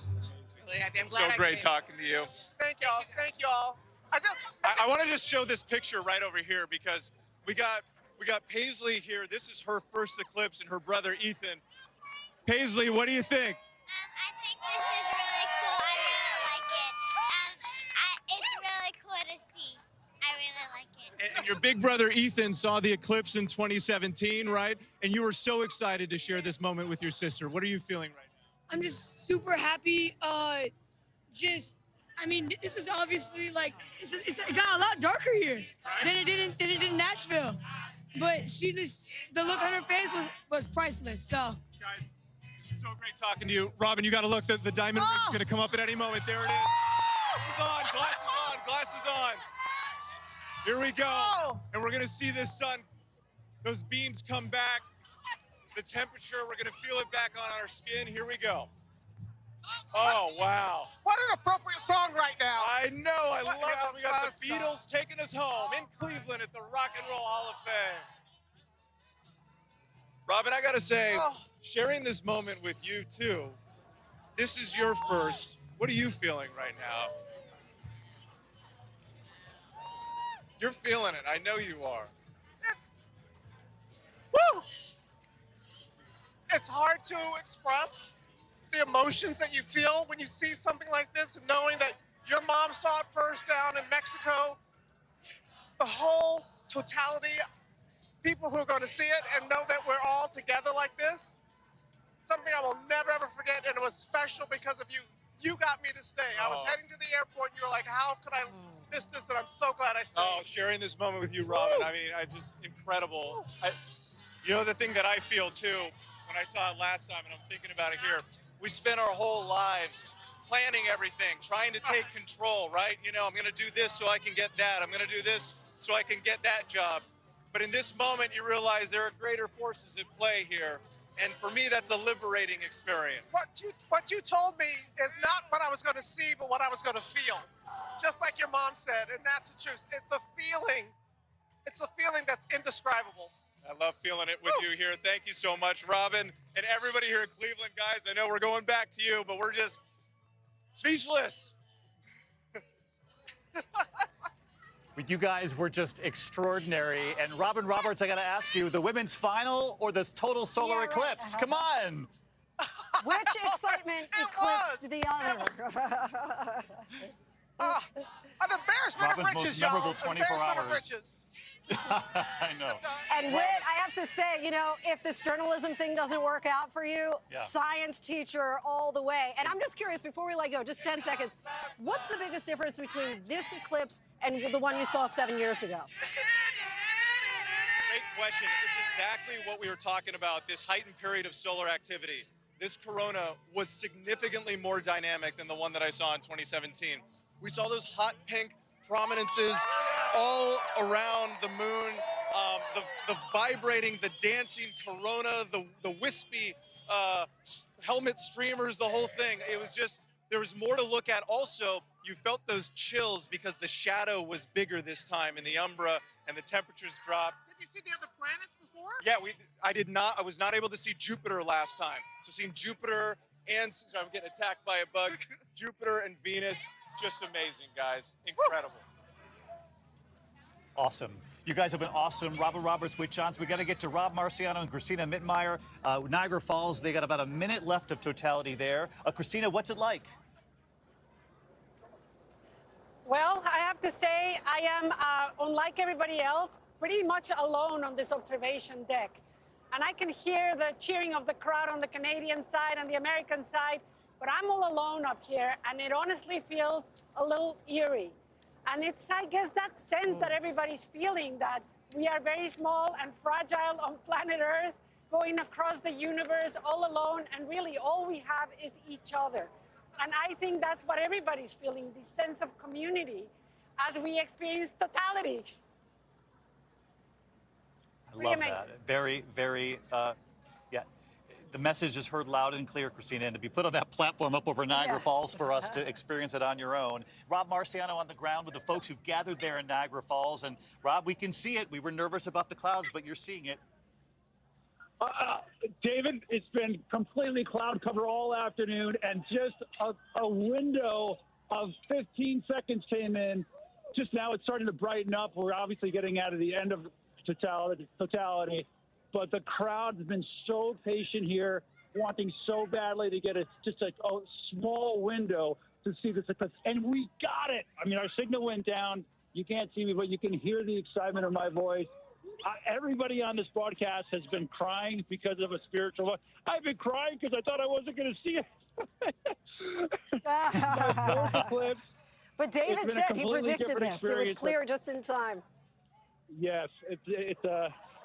Really happy. I'm glad So great talking to you. Thank y'all. Thank y'all. I want to just show this picture right over here because we got Paisley here. This is her first eclipse and her brother Ethan. Paisley, what do you think? I think this is really cool. I really like it. It's really cool to see. I really like it. And your big brother Ethan saw the eclipse in 2017, right? And you were so excited to share this moment with your sister. What are you feeling right now? I'm just super happy. I mean, this is obviously like it got a lot darker here than it did in Nashville. But the look on her face was priceless. So. Guys, so great talking to you. Robin, you got to look. The diamond ring's going to come up at any moment. There it is. Glasses on, glasses on, glasses on. Here we go. And we're going to see this sun, those beams come back. The temperature, we're going to feel it back on our skin. Here we go. Oh, wow. What an appropriate song right now. I know. I love it. We got the Beatles taking us home in Cleveland at the Rock and Roll Hall of Fame. Robin, I got to say, sharing this moment with you, too, this is your first. What are you feeling right now? You're feeling it. I know you are. Woo! It's hard to express the emotions that you feel when you see something like this, and knowing that your mom saw it first down in Mexico. The whole totality, people who are going to see it and know that we're all together like this, something I will never ever forget, and it was special because of you. You got me to stay. I was heading to the airport, and you were like, how could I miss this? And I'm so glad I stayed. Oh, sharing this moment with you, Robin. I mean, just incredible. You know, the thing that I feel too, when I saw it last time, and I'm thinking about it here, we spent our whole lives planning everything, trying to take control, right? You know, I'm going to do this so I can get that. I'm going to do this so I can get that job. But in this moment, you realize there are greater forces at play here. And for me, that's a liberating experience. What you told me is not what I was going to see, but what I was going to feel. Just like your mom said, and that's the truth. It's the feeling. It's a feeling that's indescribable. I love feeling it with you here. Thank you so much, Robin, and everybody here in Cleveland, guys. I know we're going back to you, but we're just speechless. You guys were just extraordinary. And Robin Roberts, I got to ask you, the women's final or the total solar eclipse? Come on. Which excitement eclipsed the other? An embarrassment Robin's of riches, most memorable y'all. 24 Embarrassment of hours. riches. I know. And Whit, I have to say, you know, if this journalism thing doesn't work out for you, science teacher all the way. And I'm just curious, before we let go, just 10 seconds, what's the biggest difference between this eclipse and the one you saw 7 years ago? Great question. It's exactly what we were talking about, this heightened period of solar activity. This corona was significantly more dynamic than the one that I saw in 2017. We saw those hot pink prominences all around the moon, the vibrating, the dancing corona, the wispy helmet streamers, the whole thing. It was just, there was more to look at. Also, you felt those chills because the shadow was bigger this time in the umbra and the temperatures dropped. Did you see the other planets before? Yeah, I was not able to see Jupiter last time. So seeing Jupiter and, sorry, I'm getting attacked by a bug, Jupiter and Venus, just amazing, guys. Incredible. Awesome. You guys have been awesome. Robin Roberts, Whit Johns. We got to get to Rob Marciano and Christina Mittenmeyer. Niagara Falls, they got about a minute left of totality there. Christina, what's it like? Well, I have to say I am, unlike everybody else, pretty much alone on this observation deck. And I can hear the cheering of the crowd on the Canadian side and the American side, but I'm all alone up here, and it honestly feels a little eerie. And it's, I guess, that sense that everybody's feeling, that we are very small and fragile on planet Earth, going across the universe all alone, and really all we have is each other. And I think that's what everybody's feeling, this sense of community as we experience totality. I love that. Very, very, yeah. The message is heard loud and clear, Christina, and to be put on that platform up over Niagara Falls for us to experience it on your own. Rob Marciano on the ground with the folks who've gathered there in Niagara Falls. And Rob, we can see it. We were nervous about the clouds, but you're seeing it. David, it's been completely cloud cover all afternoon, and just a window of 15 seconds came in. Just now it's starting to brighten up. We're obviously getting out of the end of totality, but the crowd has been so patient here, wanting so badly to get just a small window to see this eclipse, and we got it. I mean, our signal went down. You can't see me, but you can hear the excitement of my voice. Everybody on this broadcast has been crying because of a spiritual. I've been crying because I thought I wasn't going to see it. My fourth eclipse. But David said he predicted this. It would clear just in time. Yes, it's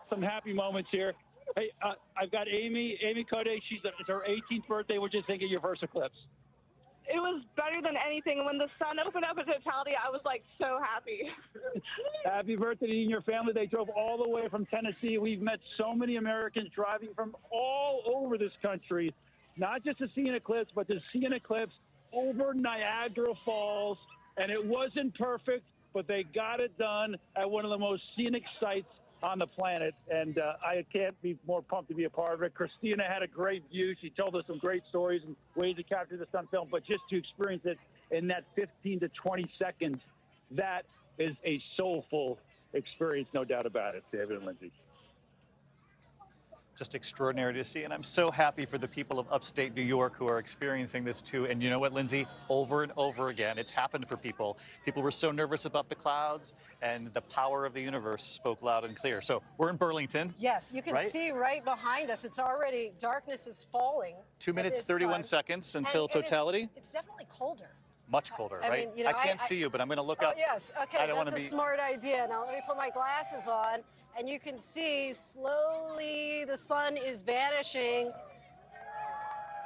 some happy moments here. Hey, I've got Amy Code. It's her 18th birthday. What did you think of your first eclipse? It was better than anything. When the sun opened up at totality, I was like so happy. Happy birthday to you and your family. They drove all the way from Tennessee. We've met so many Americans driving from all over this country, not just to see an eclipse, but to see an eclipse over Niagara Falls. And it wasn't perfect, but they got it done at one of the most scenic sites on the planet, and I can't be more pumped to be a part of it. Christina had a great view. She told us some great stories and ways to capture this on film, but just to experience it in that 15 to 20 seconds, that is a soulful experience, no doubt about it, David and Lindsay. Just extraordinary to see, and I'm so happy for the people of upstate New York who are experiencing this too. And you know what, Lindsay? Over and over again, it's happened for people. People were so nervous about the clouds, and the power of the universe spoke loud and clear. So we're in Burlington. Yes, you can see right behind us. It's already, darkness is falling. 2 minutes, 31 seconds until totality. It's definitely colder. Much colder, right? I mean, you know, I can't see you, but I'm going to look up. Yes, okay, that's a smart idea. Now let me put my glasses on, and you can see slowly the sun is vanishing.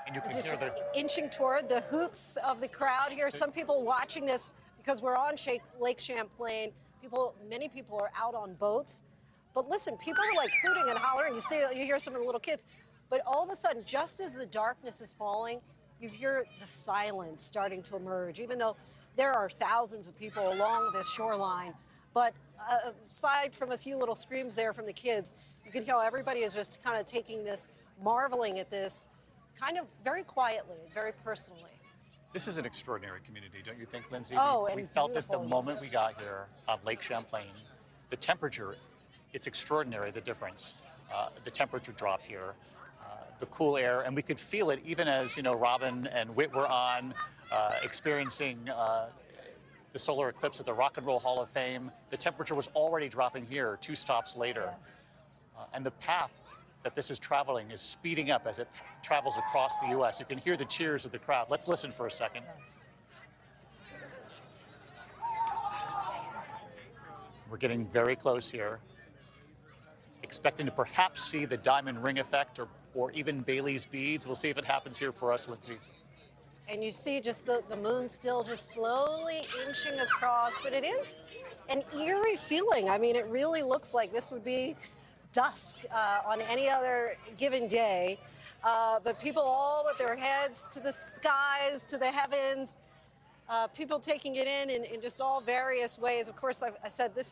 And you can it's hear just the inching toward the hoots of the crowd here. Some people watching this because we're on Lake Champlain. Many people are out on boats. But listen, people are like hooting and hollering. You hear some of the little kids. But all of a sudden, just as the darkness is falling, you hear the silence starting to emerge, even though there are thousands of people along this shoreline. But aside from a few little screams there from the kids, you can hear everybody is just kind of taking this, marveling at this, kind of very quietly, very personally. This is an extraordinary community, don't you think, Lindsay? Oh, we and felt it the beautiful, moment yes. we got here on Lake Champlain. The temperature, it's extraordinary, the difference. The temperature drop here, the cool air, and we could feel it even as, Robin and Whit were on experiencing the solar eclipse at the Rock and Roll Hall of Fame. The temperature was already dropping here 2 stops later. Yes. And the path that this is traveling is speeding up as it travels across the U.S. You can hear the cheers of the crowd. Let's listen for a second. Yes. We're getting very close here. Expecting to perhaps see the diamond ring effect or even Bailey's beads. We'll see if it happens here for us, Lindsay. And you see just the moon still just slowly inching across, but it is an eerie feeling. I mean, it really looks like this would be dusk on any other given day. But people all with their heads to the skies, to the heavens, people taking it in just all various ways. Of course, I said this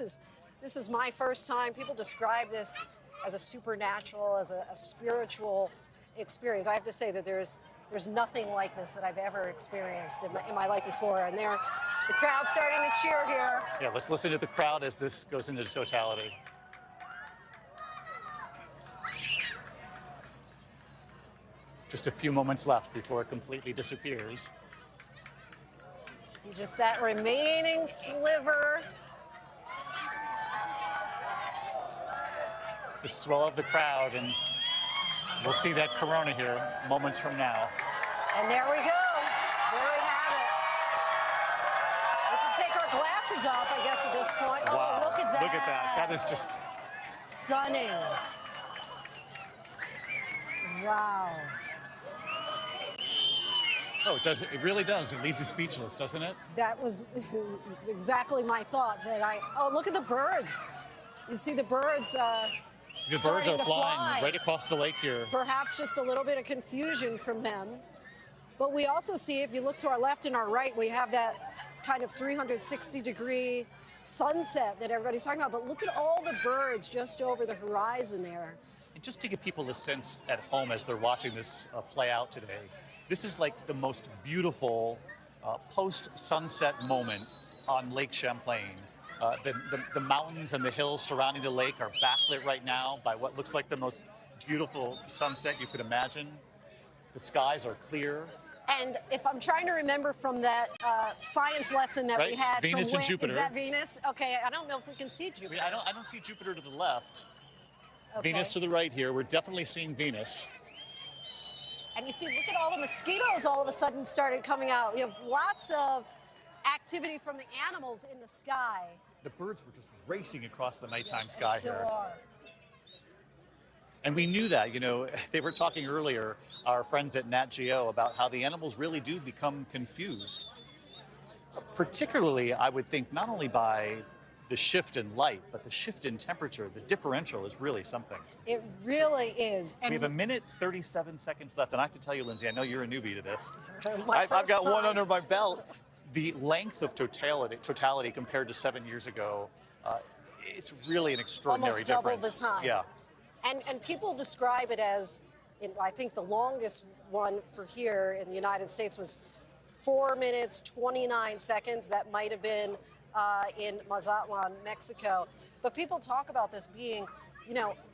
is my first time. People describe this as a supernatural, as a spiritual experience. I have to say that there's nothing like this that I've ever experienced in my life before. And the crowd's starting to cheer here. Yeah, let's listen to the crowd as this goes into totality. Just a few moments left before it completely disappears. See just that remaining sliver. The swell of the crowd, and we'll see that corona here moments from now. And there we go. There we have it. We can take our glasses off, I guess, at this point. Wow. Oh, look at that. Look at that. That is just stunning. Wow. Oh, it does. It really does. It leaves you speechless, doesn't it? That was exactly my thought. Oh, look at the birds. You see the birds. The birds are flying right across the lake here. Perhaps just a little bit of confusion from them. But we also see, if you look to our left and our right, we have that kind of 360-degree sunset that everybody's talking about. But look at all the birds just over the horizon there. And just to give people a sense at home as they're watching this play out today, this is like the most beautiful post-sunset moment on Lake Champlain. The mountains and the hills surrounding the lake are backlit right now by what looks like the most beautiful sunset you could imagine. The skies are clear. And if I'm trying to remember from that science lesson that we had Venus from and Jupiter. Is that Venus? Okay, I don't know if we can see Jupiter. I don't see Jupiter to the left. Okay. Venus to the right here. We're definitely seeing Venus. And you see, look at all the mosquitoes all of a sudden started coming out. We have lots of activity from the animals in the sky. The birds were just racing across the nighttime sky still here. Are. And we knew that, they were talking earlier, our friends at Nat Geo, about how the animals really do become confused. Particularly, I would think, not only by the shift in light, but the shift in temperature. The differential is really something. It really is. We have 1:37 seconds left, and I have to tell you, Lindsay, I know you're a newbie to this. I've got one under my belt. The length of totality compared to 7 years ago, it's really an extraordinary Almost difference. double the time. Yeah. And people describe it as, I think the longest one for here in the United States was 4 minutes, 29 seconds. That might have been in Mazatlan, Mexico. But people talk about this being,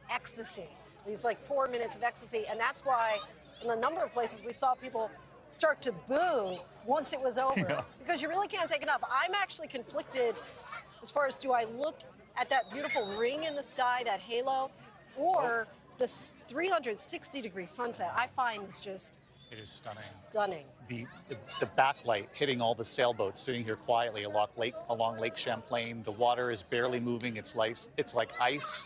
ecstasy. These like 4 minutes of ecstasy. And that's why in a number of places we saw people start to boo once it was over. Yeah. Because you really can't take enough. I'm actually conflicted as far as, do I look at that beautiful ring in the sky, that halo, or the 360-degree sunset? I find this just It is stunning. stunning. The backlight hitting all the sailboats sitting here quietly along Lake Champlain. The water is barely moving. It's like ice.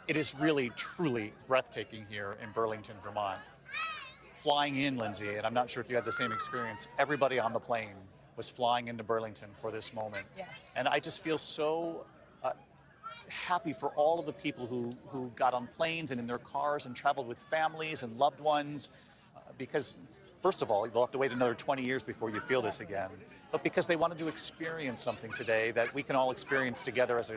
It is really, truly breathtaking here in Burlington, Vermont. Flying in, Lindsay, and I'm not sure if you had the same experience, everybody on the plane was flying into Burlington for this moment. Yes. And I just feel so happy for all of the people who got on planes and in their cars and traveled with families and loved ones, because first of all, you'll have to wait another 20 years before you feel this again, but because they wanted to experience something today that we can all experience together as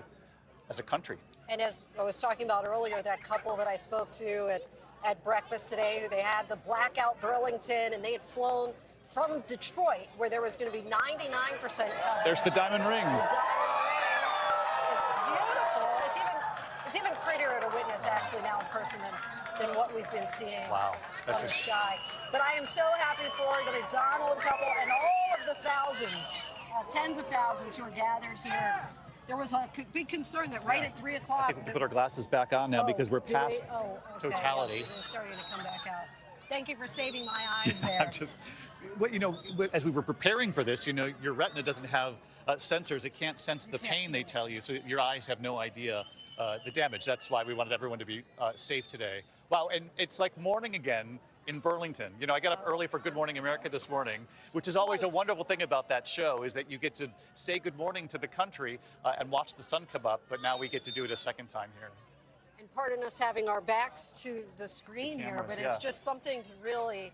a country. And as I was talking about earlier, that couple that I spoke to at breakfast today, they had the blackout Burlington, and they had flown from Detroit, where there was going to be 99% coverage. There's the diamond ring. The diamond ring is beautiful. It's even prettier to witness actually now in person than what we've been seeing wow, that's on the sky. But I am so happy for the McDonald couple and all of the thousands, tens of thousands who are gathered here. There was a big concern that right at 3 o'clock. I think we can put our glasses back on now because we're past totality. Yes, it is starting to come back out. Thank you for saving my eyes there. I'm just, as we were preparing for this, your retina doesn't have sensors. It can't sense the pain they tell you, so your eyes have no idea the damage. That's why we wanted everyone to be safe today. Wow, and it's like morning again in Burlington. I got up early for Good Morning America this morning, which is always a wonderful thing about that show, is that you get to say good morning to the country and watch the sun come up, but now we get to do it a second time here. And pardon us having our backs to the screen here, but it's just something to really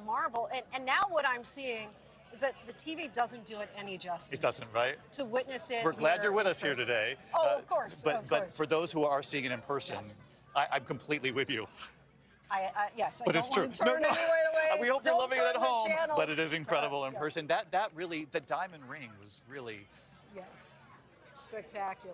marvel. And now what I'm seeing is that the TV doesn't do it any justice. It doesn't, right? To witness it. We're glad you're with us here today. Oh, of course. But for those who are seeing it in person, yes. I'm completely with you. Yes, but I it's don't true. want to turn away. We hope you're loving it at home, channels. but it is incredible in person. That really, the diamond ring was really... Yes, spectacular.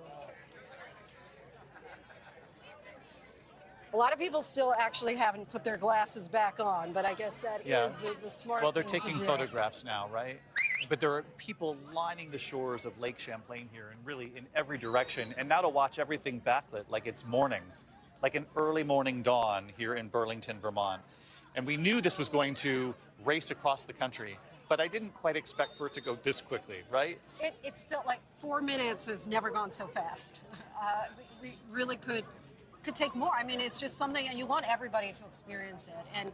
A lot of people still actually haven't put their glasses back on, but I guess that is the smart Well, they're thing taking to do. photographs now, right? But there are people lining the shores of Lake Champlain here and really in every direction. And now to watch everything backlit like it's morning, like an early morning dawn here in Burlington, Vermont. And we knew this was going to race across the country, but I didn't quite expect for it to go this quickly, right? It's still like 4 minutes has never gone so fast. We really could take more. I mean, it's just something, and you want everybody to experience it.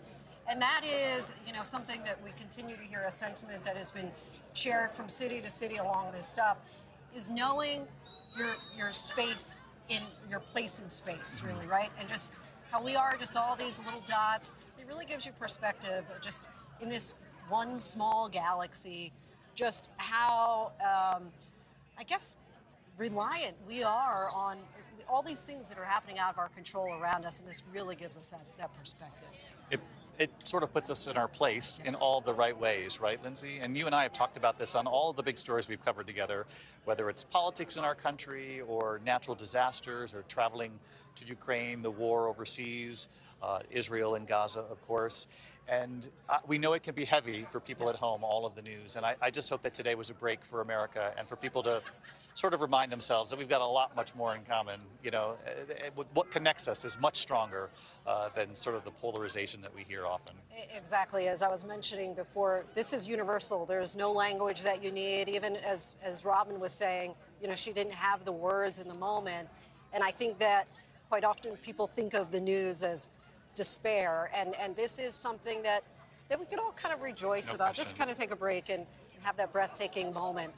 And that is, something that we continue to hear, a sentiment that has been shared from city to city along this stop, is knowing your space in your place in space, really, right? And just how we are, just all these little dots. It really gives you perspective, just in this one small galaxy, just how, I guess, reliant we are on all these things that are happening out of our control around us, and this really gives us that perspective. It sort of puts us in our place in all the right ways, right, Lindsay? And you and I have talked about this on all of the big stories we've covered together, whether it's politics in our country or natural disasters or traveling to Ukraine, the war overseas, Israel and Gaza, of course. And we know it can be heavy for people at home, all of the news. And I just hope that today was a break for America and for people to sort of remind themselves that we've got a lot much more in common. What connects us is much stronger than sort of the polarization that we hear often. Exactly. As I was mentioning before, this is universal. There's no language that you need. Even as Robin was saying, she didn't have the words in the moment. And I think that quite often people think of the news as despair. And this is something that we could all kind of rejoice about. Question. Just kind of take a break and have that breathtaking moment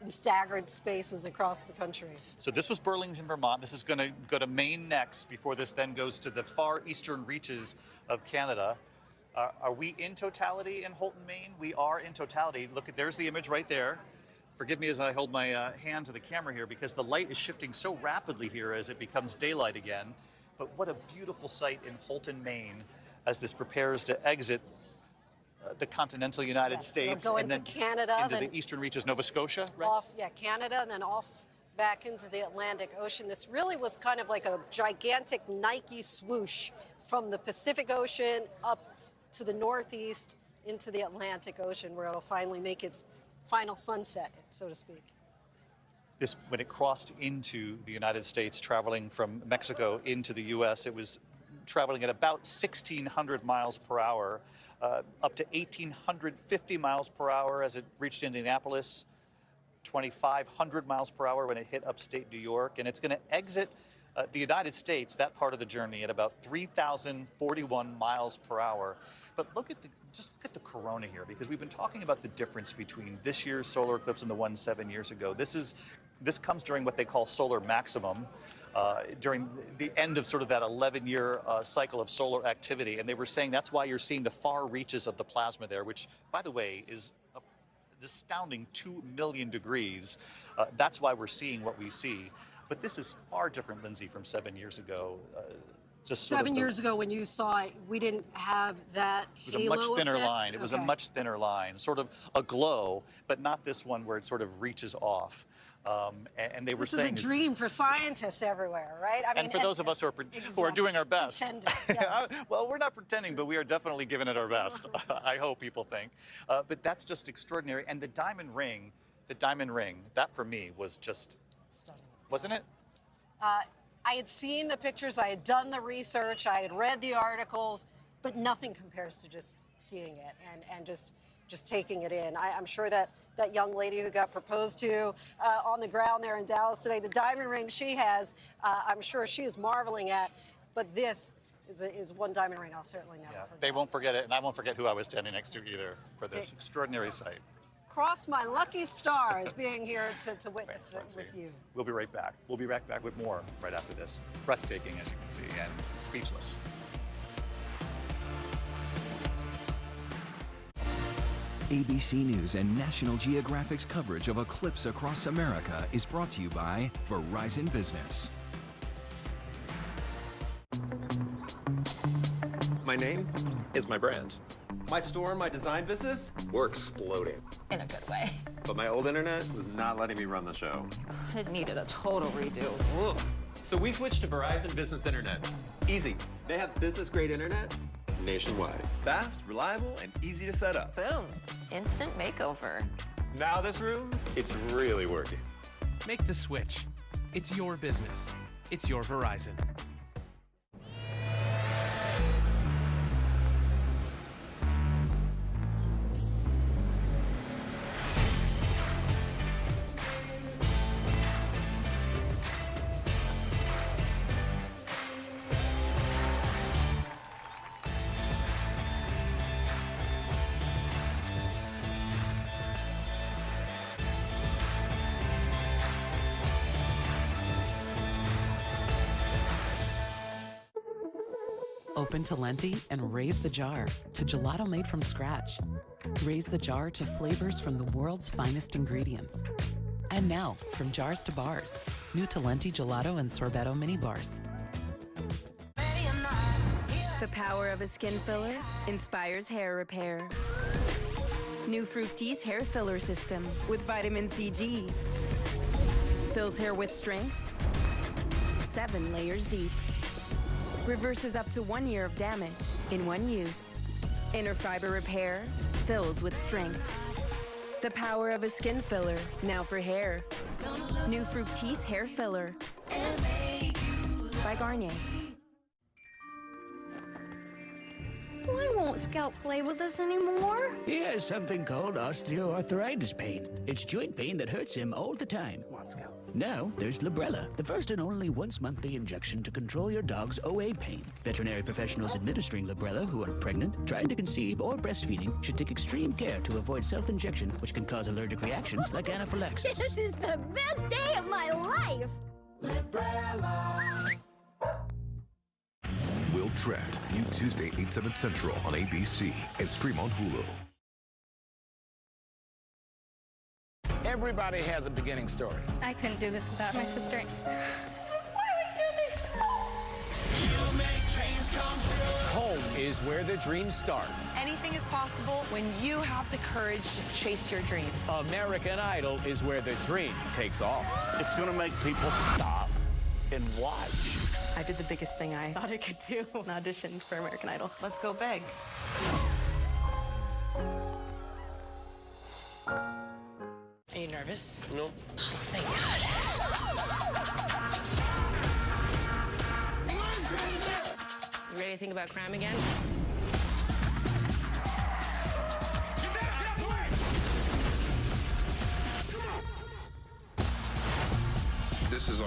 in staggered spaces across the country. So this was Burlington, Vermont. This is going to go to Maine next before this then goes to the far eastern reaches of Canada. Are we in totality in Houlton, Maine? We are in totality. Look, there's the image right there. Forgive me as I hold my hand to the camera here because the light is shifting so rapidly here as it becomes daylight again. But what a beautiful sight in Houlton, Maine as this prepares to exit the continental United States go and into then Canada, into then the eastern reaches, Nova Scotia, right? Off, Canada, and then off back into the Atlantic Ocean. This really was kind of like a gigantic Nike swoosh from the Pacific Ocean up to the northeast into the Atlantic Ocean, where it'll finally make its final sunset, so to speak. When it crossed into the United States, traveling from Mexico into the U.S., it was traveling at about 1,600 miles per hour, up to 1,850 miles per hour as it reached Indianapolis, 2,500 miles per hour when it hit upstate New York, and it's going to exit The United States, that part of the journey at about 3,041 miles per hour. But just look at the corona here, because we've been talking about the difference between this year's solar eclipse and the one 7 years ago. This comes during what they call solar maximum, during the end of sort of that 11-year cycle of solar activity. And they were saying that's why you're seeing the far reaches of the plasma there, which, by the way, is an astounding 2 million degrees. That's why we're seeing what we see. But this is far different, Lindsay, from 7 years ago. Just 7 years ago when you saw it, we didn't have that It was a much thinner effect? line. It was a much thinner line, sort of a glow, but not this one where it sort of reaches off. And they were saying this is a dream for scientists everywhere, right? I mean, and for those of us who are doing our best. Yes. Well, we're not pretending, but we are definitely giving it our best. I hope people think. But that's just extraordinary. And the diamond ring, that for me was just stunning, wasn't it? I had seen the pictures, I had done the research, I had read the articles, but nothing compares to just seeing it and just taking it in. I'm sure that young lady who got proposed to on the ground there in Dallas today, the diamond ring she has, I'm sure she is marveling at, but this is one diamond ring I'll certainly never forget. They won't forget it, and I won't forget who I was standing next to either for this extraordinary sight. Cross my lucky stars being here to witness it with you. We'll be right back. We'll be right back with more right after this. Breathtaking, as you can see, and speechless. ABC News and National Geographic's coverage of Eclipse across America is brought to you by Verizon Business. My name is my brand. My store and my design business were exploding. In a good way. But my old internet was not letting me run the show. It needed a total redo. Ugh. So we switched to Verizon Business Internet. Easy. They have business-grade internet nationwide. Fast, reliable, and easy to set up. Boom. Instant makeover. Now this room, it's really working. Make the switch. It's your business. It's your Verizon. Open Talenti and raise the jar to gelato made from scratch. Raise the jar to flavors from the world's finest ingredients. And now, from jars to bars, new Talenti Gelato and Sorbetto mini bars. The power of a skin filler inspires hair repair. New Fructis hair filler system with vitamin CG. Fills hair with strength, 7 layers deep. Reverses up to 1 year of damage in one use. Inner fiber repair, fills with strength. The power of a skin filler, now for hair. New Fructis hair filler. By Garnier. Why won't Scout play with us anymore? He has something called osteoarthritis pain. It's joint pain that hurts him all the time. Come on, Scout. Now, there's Librela, the first and only once-monthly injection to control your dog's OA pain. Veterinary professionals administering Librela who are pregnant, trying to conceive, or breastfeeding should take extreme care to avoid self-injection, which can cause allergic reactions like anaphylaxis. This is the best day of my life! Librela. Will Trent, new Tuesday, 8/7 Central on ABC and stream on Hulu. Everybody has a beginning story. I couldn't do this without my sister. Home is where the dream starts. Anything is possible when you have the courage to chase your dreams. American Idol is where the dream takes off. It's going to make people stop and watch. I did the biggest thing I thought I could do and auditioned for American Idol. Let's go big. Are you nervous? No. Oh, thank God. You ready to think about crime again? This is our